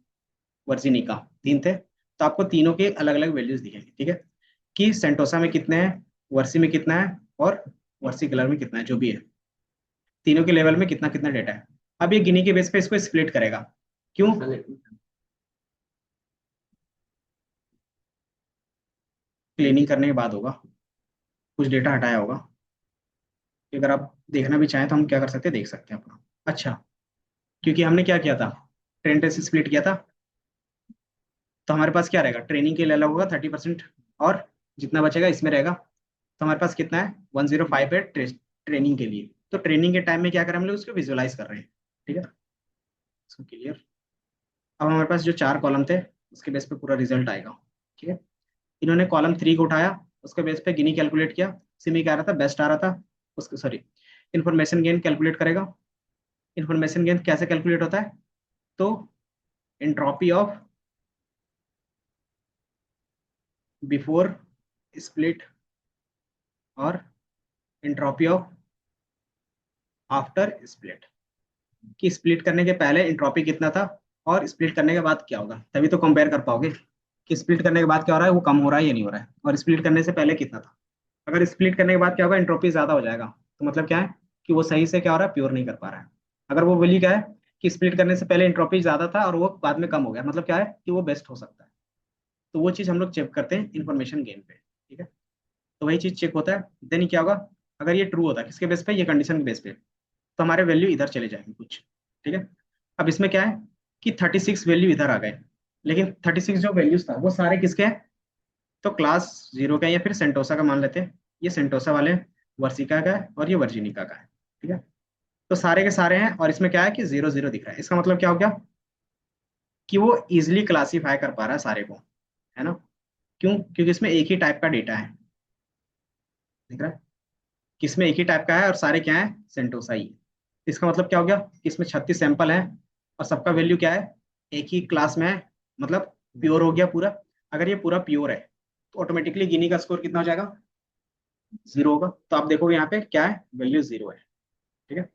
वर्जिनिका, तीन थे। तो आपको तीनों के अलग अलग वैल्यूज दिखेंगे। ठीक है, कि सेंटोसा में कितने हैं, वर्सी में कितना है, और वर्सी कलर में कितना है, जो भी है तीनों के लेवल में कितना कितना डेटा है। अब ये गिनी के बेस पे इसको स्प्लिट करेगा, क्यों, क्लीनिंग करने के बाद होगा, कुछ डेटा हटाया होगा, कि अगर आप देखना भी चाहें तो हम क्या कर सकते हैं, देख सकते हैं अपना। अच्छा, क्योंकि हमने क्या किया था, ट्रेन टेस्ट स्प्लिट किया था, तो हमारे पास क्या रहेगा, ट्रेनिंग के लिए अलग होगा 30%, और जितना बचेगा इसमें रहेगा। तो हमारे पास कितना है, 105 है ट्रेनिंग के लिए। तो ट्रेनिंग के टाइम में क्या करें हम लोग, उसको विजुअलाइज कर रहे हैं। ठीक है, इसको क्लियर। अब हमारे पास जो 4 कॉलम थे उसके बेस पे पूरा रिजल्ट आएगा। ठीक है, इन्होंने कॉलम 3 को उठाया, उसके बेस पे गिनी कैलकुलेट किया, सिमी क्या आ रहा था, बेस्ट आ रहा था, उसको सॉरी इंफॉर्मेशन गेन कैलकुलेट करेगा। इंफॉर्मेशन गेन कैसे कैलकुलेट होता है, तो एंट्रोपी ऑफ बिफोर स्प्लिट और एंट्रोपी ऑफ आफ्टर स्प्लिट, कि स्प्लिट करने के पहले एंट्रोपी कितना था और स्प्लिट करने के बाद क्या होगा, तभी तो कंपेयर कर पाओगे कि स्प्लिट करने के बाद क्या हो रहा है, वो कम हो रहा है या नहीं हो रहा है, और स्प्लिट करने से पहले कितना था। अगर स्प्लिट करने के बाद क्या होगा, एंट्रोपी ज्यादा हो जाएगा, तो मतलब क्या है कि वो सही से क्या हो रहा है, प्योर नहीं कर पा रहा है। अगर वो वैल्यू क्या है कि स्प्लिट करने से पहले एंट्रोपी ज्यादा था और वो बाद में कम हो गया, मतलब क्या है कि वो बेस्ट हो सकता है। तो वो चीज हम लोग चेक करते हैं इन्फॉर्मेशन गेन पे। ठीक है, तो वही चीज चेक होता है, देन क्या होगा, अगर ये ट्रू होता है किसके बेस पे, ये कंडीशन के बेस पे, तो हमारे वैल्यू इधर चले जाएंगे कुछ। ठीक है, अब इसमें क्या है कि 36 वैल्यू इधर आ गए, लेकिन 36 जो वैल्यूज था वो सारे किसके हैं, तो क्लास 0 का है या फिर सेंटोसा का मान लेते हैं, ये सेंटोसा वाले वर्सिका का है और ये वर्जिनिका का है। ठीक है, तो सारे के सारे हैं, और इसमें क्या है कि 0 0 दिख रहा है, इसका मतलब क्या हो गया कि वो इजिली क्लासीफाई कर पा रहा है सारे को, है ना। क्यों, क्योंकि इसमें एक ही टाइप का डेटा है, दिख रहा है कि इसमें एक ही टाइप का है और सारे क्या है, सेंटोसा ही है। इसका मतलब क्या हो गया कि इसमें 36 सैंपल है और सबका वैल्यू क्या है, एक ही क्लास में है, मतलब प्योर हो गया पूरा। अगर ये पूरा प्योर है तो ऑटोमेटिकली गिनी का स्कोर कितना हो जाएगा, 0 होगा। तो आप देखोगे यहाँ पे क्या है, वैल्यू 0 है। ठीक है।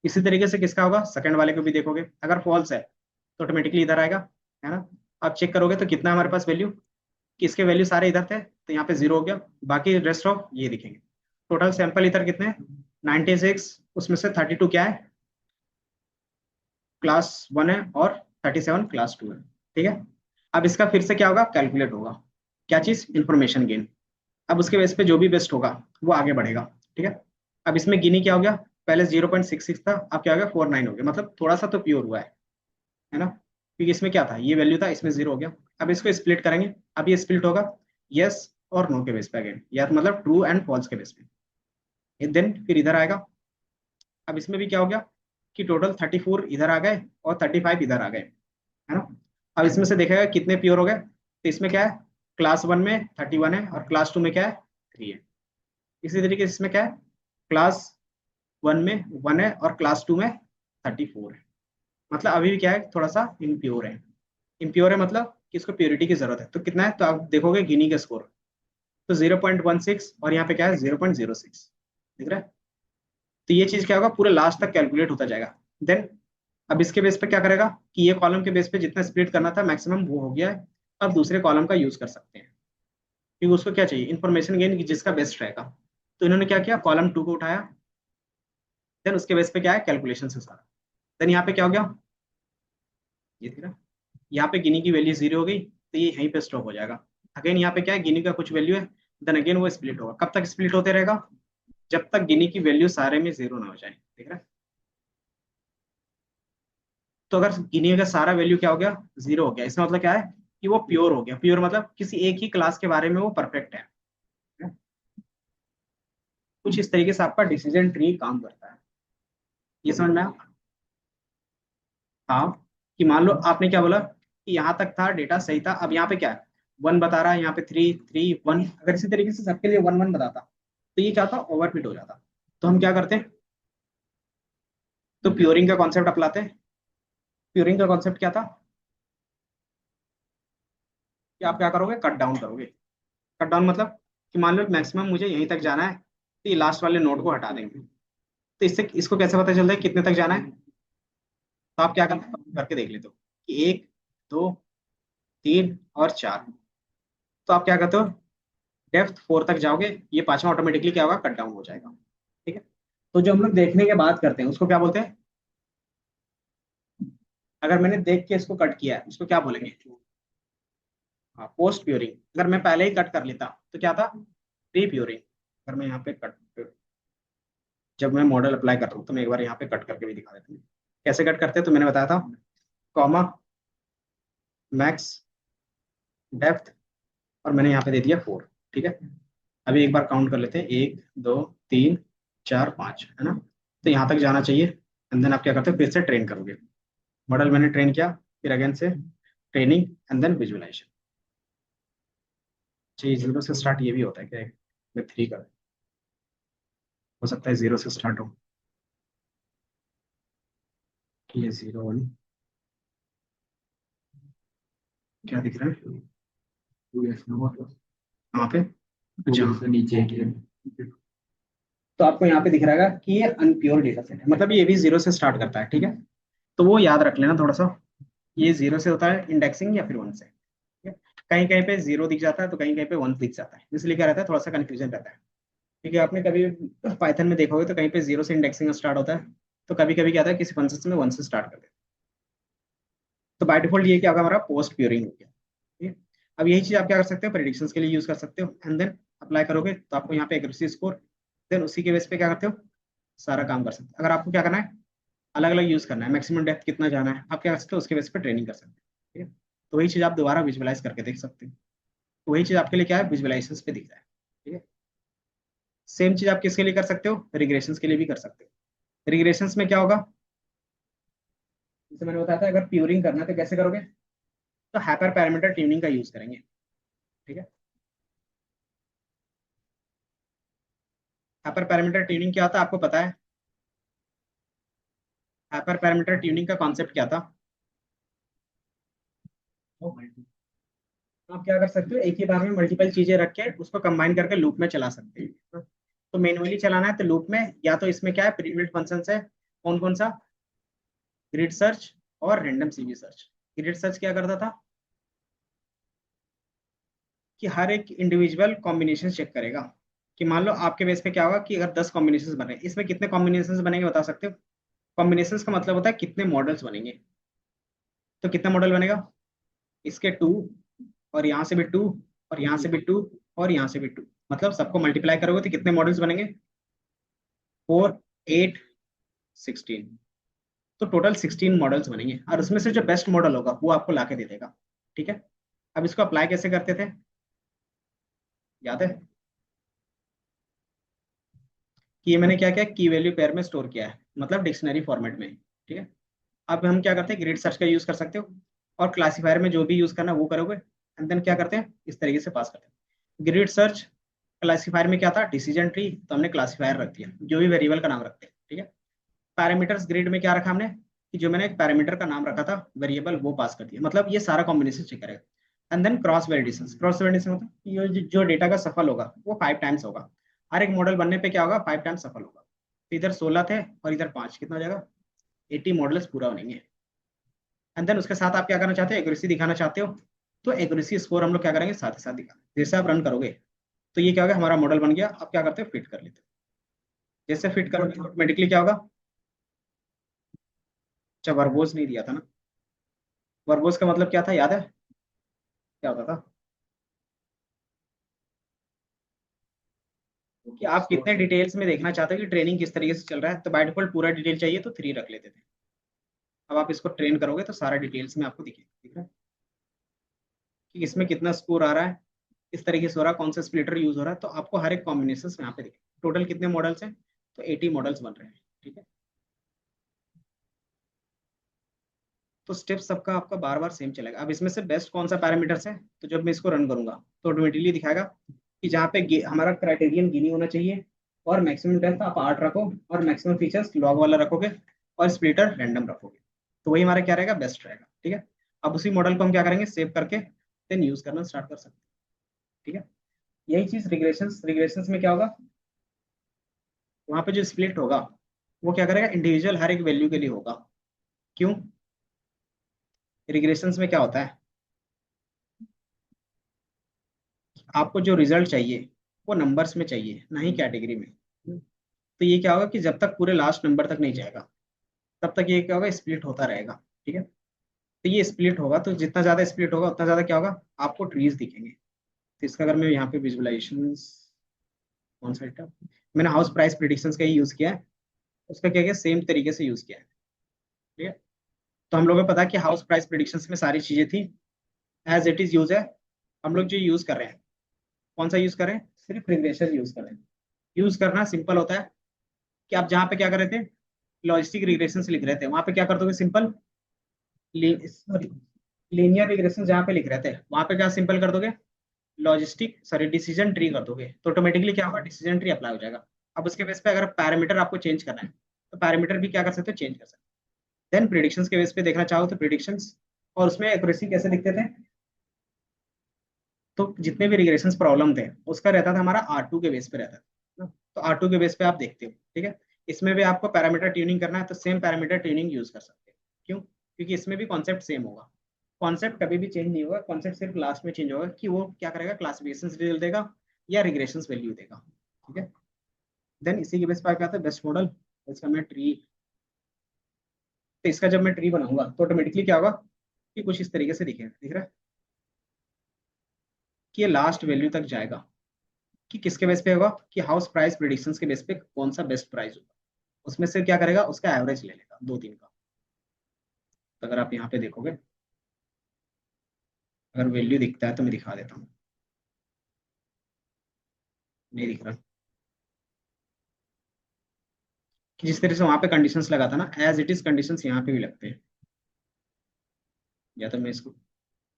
इसी तरीके से किसका होगा, सेकंड वाले को भी देखोगे, अगर फॉल्स है तो ऑटोमेटिकली इधर आएगा, है ना। आप चेक करोगे तो कितना है हमारे पास वैल्यू, कि इसके वैल्यू सारे इधर थे तो यहाँ पे 0 हो गया, बाकी रेस्ट ऑफ ये दिखेंगे। टोटल सैंपल इधर कितने, 96, उसमें से 32 क्या है, क्लास 1 है, और 37 क्लास 2 है। ठीक है। अब इसका फिर से क्या होगा, कैलकुलेट होगा, क्या चीज, इंफॉर्मेशन गेन। अब उसके बेस पे जो भी बेस्ट होगा वो आगे बढ़ेगा। ठीक है। अब इसमें गिनी क्या हो गया, पहले 0.66 था, अब क्या हो गया 49 हो गया, मतलब थोड़ा सा तो प्योर हुआ है ना, क्योंकि इसमें क्या था, ये वैल्यू था, इसमें 0 हो गया। अब इसको स्प्लिट करेंगे, अब ये स्प्लिट होगा यस और नो के बेस पे अगेन, या तो मतलब ट्रू एंड फॉल्स के बेस पे, देन फिर इधर आएगा। अब इसमें भी क्या हो गया कि टोटल 34 इधर आ गए और 35 इधर आ गए, है ना। अब इसमें से देखेगा कितने प्योर हो गए, तो इसमें क्या है, क्लास 1 में 31 है और क्लास 2 में क्या है, 3 है। इसी तरीके से इसमें क्या है, क्लास 1 में 1 है और क्लास 2 में 34 है। मतलब अभी भी क्या है, थोड़ा सा इम्प्योर है। इम्प्योर है मतलब कि इसको प्योरिटी की जरूरत है, तो कितना है, तो आप देखोगे गिनी का स्कोर, तो 0.16 और यहाँ पे क्या है 0.06, दिख रहा है। तो ये चीज क्या होगा, पूरे लास्ट तक कैलकुलेट होता जाएगा। देन अब इसके बेस पे क्या करेगा, कि ये कॉलम के बेस पे जितना स्प्लिट करना था मैक्सिमम वो हो गया है। अब दूसरे कॉलम का यूज कर सकते हैं, क्योंकि उसको क्या चाहिए, इन्फॉर्मेशन गेन, जिसका बेस्ट रहेगा। तो इन्होंने क्या किया, कॉलम 2 को उठाया, देन उसके बेस पे क्या है, कैलकुलेशन से सारा। देन यहाँ पे क्या हो गया, ये थी ना, यहाँ पे गिनी की वैल्यू 0 हो गई, तो ये यहीं पे स्टॉप हो जाएगा। अगेन यहाँ पे क्या है, गिनी का कुछ वैल्यू है, देन अगेन वो स्प्लिट होगा। कब तक स्प्लिट होते रहेगा, जब तक गिनी की वैल्यू सारे में 0 ना हो जाए, ठीक है। तो अगर गिनी का सारा वैल्यू क्या हो गया, 0 हो गया, इसका मतलब क्या है, कि वो प्योर हो गया। प्योर मतलब किसी एक ही क्लास के बारे में वो परफेक्ट है। कुछ इस तरीके से आपका डिसीजन ट्री काम करता है। ये समझ में आया? हाँ। कि मान लो आपने क्या बोला, कि यहाँ तक था डेटा सही था, अब यहाँ पे क्या है, 1 बता रहा है, यहाँ पे 3 3 1, अगर इसी तरीके से सबके लिए 1 1 बताता तो ये क्या था, ओवरफिट हो जाता। तो हम क्या करते हैं, तो प्योरिंग का कॉन्सेप्ट अपनाते हैं। प्योरिंग का कॉन्सेप्ट क्या था, कि आप क्या करोगे, कट डाउन करोगे। कट डाउन मतलब कि मान लो मैक्सिमम मुझे यहीं तक जाना है, तो ये लास्ट वाले नोड को हटा देंगे। तो इससे इसको कैसे पता चलता है कितने तक जाना है, तो आप क्या करके देख लेते हो, कि 1 2 3 और 4। तो आप क्या करते हो, डेप्थ 4 तक जाओगे, ये पांचवा ऑटोमेटिकली क्या होगा, कट डाउन हो जाएगा। ठीक है। तो जो हम लोग देखने के बाद करते हैं उसको क्या बोलते हैं, अगर मैंने देख के इसको कट किया है उसको क्या बोलेंगे, हाँ, पोस्ट प्योरिंग। अगर मैं पहले ही कट कर लेता तो क्या था, प्री प्योरिंग। अगर मैं यहाँ पे कट, जब मैं मॉडल अप्लाई कर रहा हूँ तो मैं एक बार यहाँ पे कट करके भी दिखा देता हूँ, कैसे कट करते हैं। तो मैंने बताया था, कॉमा, मैक्स, डेप्थ, और मैंने यहाँ पे दे दिया 4। ठीक है। अभी एक बार काउंट कर लेते हैं, 1 2 3 4 5, है ना। तो यहाँ तक जाना चाहिए, एंड देन आप क्या करते हो, फिर से ट्रेन करोगे। मॉडल मैंने ट्रेन किया, फिर अगेन से ट्रेनिंग, एंड देन विजुअलाइजेशन। चाहिए 0 से स्टार्ट, ये भी होता है क्या, मैं 3 कर, हो सकता है 0 से स्टार्ट हो, कि ये 0 1, क्या दिख रहा है, वहाँ पे, अच्छा नीचे तो आपको यहाँ पे दिख रहा है कि ये अनप्योर डेटा सेट है, मतलब ये भी 0 से स्टार्ट करता है। ठीक है। तो वो याद रख लेना थोड़ा सा, ये 0 से होता है इंडेक्सिंग, या फिर 1 से। ठीक है। कहीं कहीं पे 0 दिख जाता है तो कहीं कहीं पे 1 दिख जाता है, इसलिए क्या रहता है, थोड़ा सा कंफ्यूजन रहता है। क्योंकि आपने कभी पाइथन में देखोगे तो कहीं पे 0 से इंडेक्सिंग स्टार्ट होता है, तो कभी कभी क्या होता है, किसी फंक्शन में 1 से स्टार्ट कर देते हैं। तो बाय डिफॉल्ट ये क्या होगा, हमारा पोस्ट प्योरिंग हो गया। ठीक है। अब यही चीज आप क्या कर सकते हो, प्रेडिक्शंस के लिए यूज कर सकते हो, एंड देन अप्लाई करोगे तो आपको यहाँ पे एक्यूरेसी स्कोर, देन उसी के बेस पे क्या करते हो, सारा काम कर सकते हो। अगर आपको क्या करना है, अलग अलग यूज करना है, मैक्सिमम डेप्थ कितना जाना है, आप क्या कर सकते हो, उसके बेस पे ट्रेनिंग कर सकते हो। ठीक है। तो वही चीज आप दोबारा विजुअलाइज करके देख सकते हो। तो वही चीज आपके लिए क्या है, विजुअलाइजेशन पे दिख रहा है। ठीक है। सेम चीज आप किसके लिए कर सकते हो, रिग्रेशंस के लिए भी कर सकते हो। रिग्रेशंस में क्या होगा, जैसे मैंने बताया था, अगर प्यूरिंग करना है तो कैसे करोगे, तो हाइपर पैरामीटर ट्यूनिंग का यूज करेंगे। ठीक है। हाइपर पैरामीटर ट्यूनिंग क्या होता है आपको पता है, हाइपर पैरामीटर ट्यूनिंग का कॉन्सेप्ट क्या था, वो multi- आप क्या कर सकते हो, एक ही बार में मल्टीपल चीजें रख के उसको कंबाइन करके लूप में चला सकते हैं। तो मैनुअली चलाना है तो लूप में, या तो इसमें क्या है, प्रीबिल्ट फंक्शन है। कौन कौन सा? ग्रिड सर्च और random CV search. Grid search क्या करता था कि हर एक इंडिविजुअल कॉम्बिनेशन चेक करेगा। कि मान लो आपके बेस पे क्या होगा कि अगर 10 कॉम्बिनेशंस बने, इसमें कितने कॉम्बिनेशंस बनेंगे बता सकते हो? कॉम्बिनेशंस का मतलब होता है कितने मॉडल्स बनेंगे। तो कितना मॉडल बनेगा? इसके 2, और यहाँ से भी 2, और यहाँ से भी 2, और यहाँ से भी 2। मतलब सबको मल्टीप्लाई करोगे तो कितने मॉडल्स बनेंगे? 4, 8, 16। तो टोटल 16 मॉडल्स बनेंगे, और उसमें से जो बेस्ट मॉडल होगा वो आपको ला के दे देगा। ठीक है। अब इसको अप्लाई कैसे करते थे, याद है? कि ये मैंने क्या किया, की वैल्यू पेयर में स्टोर किया है, मतलब डिक्शनरी फॉर्मेट में। ठीक है। अब हम क्या करते हैं, ग्रिड सर्च का यूज कर सकते हो, और क्लासीफायर में जो भी यूज करना वो करोगे, एंड देन क्या करते हैं, इस तरीके से पास करते हैं। ग्रिड सर्च क्लासीफायर में क्या था, डिसीजन ट्री, तो हमने क्लासीफायर रख दिया, जो भी वेरिएबल का नाम रखते हैं। ठीक है। पैरामीटर्स ग्रिड में क्या रखा हमने, कि जो मैंने एक पैरामीटर का नाम रखा था वेरिएबल, वो पास कर दिया, मतलब ये सारा कॉम्बिनेशन चेक करेगा। And then cross validation. Cross validation मतलब कि ये जो डेटा का सफल होगा वो 5 टाइम्स होगा। हर एक मॉडल बनने पे क्या होगा, 5 टाइम्स सफल होगा। तो इधर 16 थे और इधर 5, कितना हो जाएगा? 80 मॉडल्स पूरा बनेंगे। एंड देन उसके साथ आप क्या करना चाहते हो, एक्यूरेसी दिखाना चाहते हो, तो एक्यूरेसी स्कोर हम लोग क्या करेंगे, साथ ही साथ दिखाना। जैसे आप रन करोगे तो ये क्या होगा, हमारा मॉडल बन गया। अब क्या करते हो, फिट कर लेते हो। जैसे फिट करोगे ऑटोमेटिकली क्या होगा? अच्छा, वर्बोज नहीं दिया था ना। वर्बोज का मतलब क्या था, याद है? क्या होता था कि आप कितने डिटेल्स में देखना चाहते हो कि ट्रेनिंग किस तरीके से चल रहा है। तो बाय डिफॉल्ट पूरा डिटेल चाहिए तो 3 रख लेते थे। अब आप इसको ट्रेन करोगे तो सारा डिटेल्स में आपको दिखेगा। ठीक है, कि इसमें कितना स्कोर आ रहा है, किस तरीके से हो रहा है, कौन सा स्प्लिटर यूज हो रहा है, तो आपको हर एक कॉम्बिनेशन यहाँ पे दिखे। टोटल कितने मॉडल्स हैं? तो 80 मॉडल्स बन रहे हैं। ठीक है। तो स्टेप सबका आपका बार बार सेम चलेगा। अब इसमें से बेस्ट कौन सा पैरामीटर्स है, तो जब मैं इसको रन करूंगा तो ऑटोमेटिकली दिखाएगा कि जहाँ पे हमारा क्राइटेरियन गिनी होना चाहिए, और मैक्सिमम डेप्थ आप 8 रखो, और मैक्सिमम फीचर्स लॉग वाला रखोगे, और स्प्लिटर रैंडम रखोगे, तो वही हमारा क्या रहेगा, बेस्ट रहेगा। ठीक है। अब उसी मॉडल को हम क्या करेंगे, सेव करके देन यूज करना स्टार्ट कर सकते हैं। ठीक है। यही चीज रिग्रेशंस, रिग्रेशंस में क्या होगा, वहां पे जो स्प्लिट होगा वो क्या करेगा, इंडिविजुअल हर एक वैल्यू के लिए होगा। क्यों? रिग्रेशंस में क्या होता है, आपको जो रिजल्ट चाहिए वो नंबर्स में चाहिए, ना ही कैटेगरी में। तो ये क्या होगा कि जब तक पूरे लास्ट नंबर तक नहीं जाएगा तब तक ये क्या होगा, स्प्लिट होता रहेगा। ठीक है। तो ये स्प्लिट होगा, तो जितना ज्यादा स्प्लिट होगा उतना ज्यादा क्या होगा, आपको ट्रीज दिखेंगे। तो इसका अगर मैं यहाँ पे विजुअलाइजेशन, कौन सा था, मैंने हाउस प्राइस प्रिडिक्शंस का ही यूज किया है। उसका क्या किया, सेम तरीके से यूज किया है। ठीक है। तो हम लोगों को पता है कि हाउस प्राइस प्रिडिक्शंस में सारी चीजें थी, एज इट इज यूज है। हम लोग जो यूज कर रहे हैं, कौन सा यूज कर रहे हैं, सिर्फ रिग्रेशन यूज कर रहे हैं। यूज करना सिंपल होता है कि आप जहाँ पे क्या कर रहे थे, लॉजिस्टिक रिग्रेशन लिख रहे थे, वहां पे क्या कर दोगे, सिंपल लीनियर रिग्रेशन जहाँ पे लिख रहे थे वहां पे क्या सिंपल कर दोगे, लॉजिस्टिक सॉरी डिसीजन ट्री कर दोगे, तो ऑटोमेटिकली क्या होगा, डिसीजन ट्री अप्लाई हो जाएगा। अब उसके बेस पे अगर पैरामीटर आपको चेंज करना है तो पैरामीटर भी क्या कर सकते हो, चेंज कर सकते हो। देन प्रिडिक्शंस के बेस पे देखना चाहो तो प्रिडिक्शंस, और उसमें एक्यूरेसी कैसे दिखते थे, तो जितने भी रिग्रेशन प्रॉब्लम थे उसका रहता था हमारा R2 के बेस पे रहता था ना। तो R2 के बेस पे आप देखते हो। ठीक है। इसमें भी आपको पैरामीटर ट्यूनिंग करना है तो सेम पैरामीटर ट्यूनिंग यूज कर सकते हैं। क्यों? क्योंकि इसमें भी कॉन्सेप्ट सेम होगा। कॉन्सेप्ट कभी भी चेंज नहीं होगा, कॉन्सेप्ट सिर्फ लास्ट में चेंज होगा कि वो क्या करेगा, क्लासिफिकेशन रिजल्ट देगा या रिग्रेशन वैल्यू देगा। ठीक है। देन इसी के बेस पर क्या आता है, बेस्ट मॉडल। इसका मैं ट्री, तो इसका जब मैं ट्री बनाऊंगा तो ऑटोमेटिकली क्या होगा कि कुछ इस तरीके से दिखेगा, दिख रहा है कि ये लास्ट वैल्यू तक जाएगा। कि किसके बेस पे होगा, कि हाउस प्राइस प्रिडिक्शंस के बेस पे कौन सा बेस्ट प्राइस होगा, उसमें से क्या करेगा, उसका एवरेज ले लेगा 2-3 का। तो अगर आप यहाँ पे देखोगे, अगर वैल्यू दिखता है तो मैं दिखा देता हूँ। नहीं दिख रहा, कि जिस तरह से वहां पे कंडीशंस लगा था ना, एज इट इज कंडीशंस यहाँ पे भी लगते हैं। या तो मैं इसको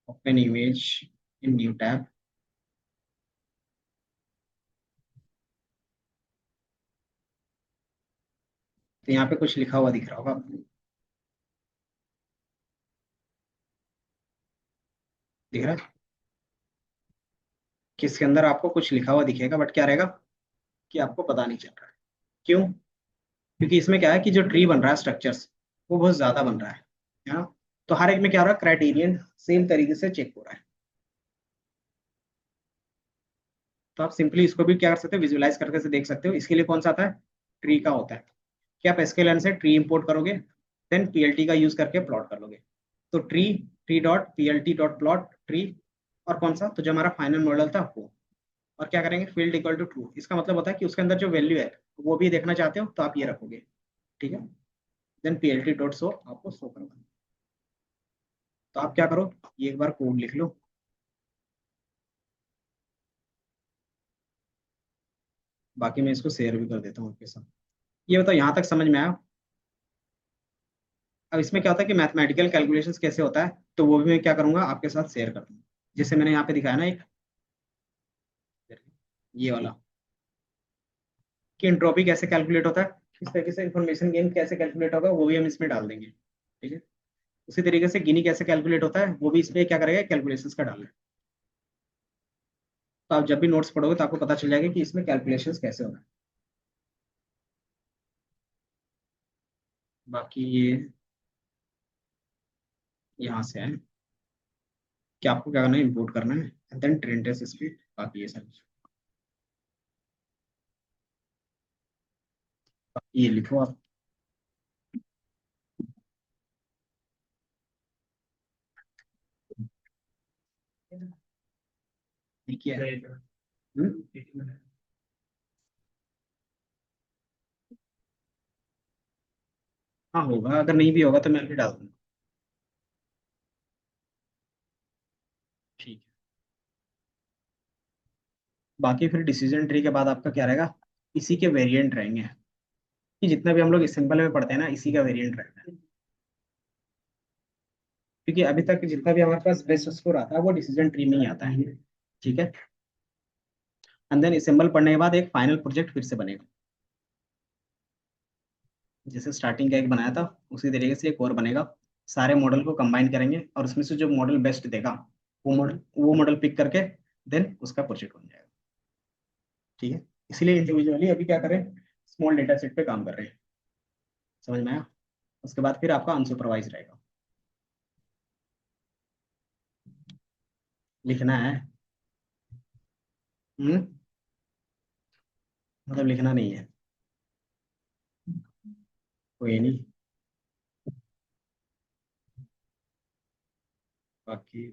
open image in new tab, तो यहाँ पे कुछ लिखा हुआ दिख रहा होगा आपको। दिख रहा है कि इसके अंदर आपको कुछ लिखा हुआ दिखेगा, बट क्या रहेगा कि आपको पता नहीं चल रहा है। क्यों? क्योंकि इसमें क्या है कि जो ट्री बन रहा है स्ट्रक्चर्स, वो बहुत ज्यादा बन रहा है ना। तो हर एक में क्या हो रहा है, क्राइटेरियन सेम तरीके से चेक हो रहा है। तो आप सिंपली इसको भी क्या कर सकते हो, विजुअलाइज करके से देख सकते हो। इसके लिए कौन सा आता है, ट्री का होता है कि आप एसक्यूएल से ट्री इंपोर्ट करोगे, देन पीएलटी का यूज करके प्लॉट कर लोगे। तो tree, tree dot PLT dot plot tree, और कौन सा, तो जो हमारा फाइनल मॉडल था वो। और क्या करेंगे, फील्ड इक्वल टू ट्रू, इसका मतलब होता है कि उसके अंदर जो वैल्यू है वो भी देखना चाहते हो तो आप ये रखोगे। ठीक है, देन पीएलटी डॉट शो आपको शो करवाना। तो आप क्या करो, ये एक बार कोड लिख लो। बाकी मैं इसको शेयर भी कर देता हूँ आपके साथ। ये बताओ यहाँ तक समझ में आया? अब इसमें क्या होता है कि मैथमेटिकल कैलकुलेशंस कैसे होता है, तो वो भी मैं क्या करूंगा आपके साथ शेयर कर दूंगा। जैसे मैंने यहाँ पे दिखाया ना एक, ये वाला, कि एंट्रोपी कैसे कैलकुलेट होता है, इस तरीके से इंफॉर्मेशन गेन कैसे कैलकुलेट होगा वो भी हम इसमें डाल देंगे। ठीक है, उसी तरीके से गिनी कैसे कैलकुलेट होता है वो भी इसमें क्या करेगा, कैलकुलेशंस का डालना है। तो आप जब भी नोट्स पढ़ोगे तो आपको पता चल जाएगा कि इसमें कैलकुलेशंस कैसे होगा। बाकी ये यहाँ से है कि आपको क्या करना है, इंपोर्ट करना है, and then train test speed, बाकी ये सब। ये लिखो आप। ठीक है। हम्म? हाँ होगा, अगर नहीं भी होगा तो मैं भी डाल दूंगा। ठीक है। बाकी फिर डिसीजन ट्री के बाद आपका क्या रहेगा, इसी के वेरिएंट रहेंगे, कि जितना भी हम लोग सिंपल में पढ़ते हैं ना, इसी का वेरिएंट रहता है। क्योंकि अभी तक जितना भी हमारे पास बेस्ट स्कोर आता है वो डिसीजन ट्री में ही आता है। ठीक है, एंड देन सिंबल पढ़ने के बाद एक फाइनल प्रोजेक्ट फिर से बनेगा। जैसे स्टार्टिंग का एक बनाया था उसी तरीके से एक और बनेगा। सारे मॉडल को कंबाइन करेंगे और उसमें से जो मॉडल बेस्ट देगा, वो मॉडल पिक करके देन उसका प्रोजेक्ट बन जाएगा। ठीक है, इसलिए इंडिविजुअली अभी क्या करें, स्मॉल डेटा सेट पे काम कर रहे हैं। समझ में आया? उसके बाद फिर आपका अनसुपरवाइज रहेगा। लिखना है। हम्म, मतलब लिखना नहीं है, कोई नहीं। बाकी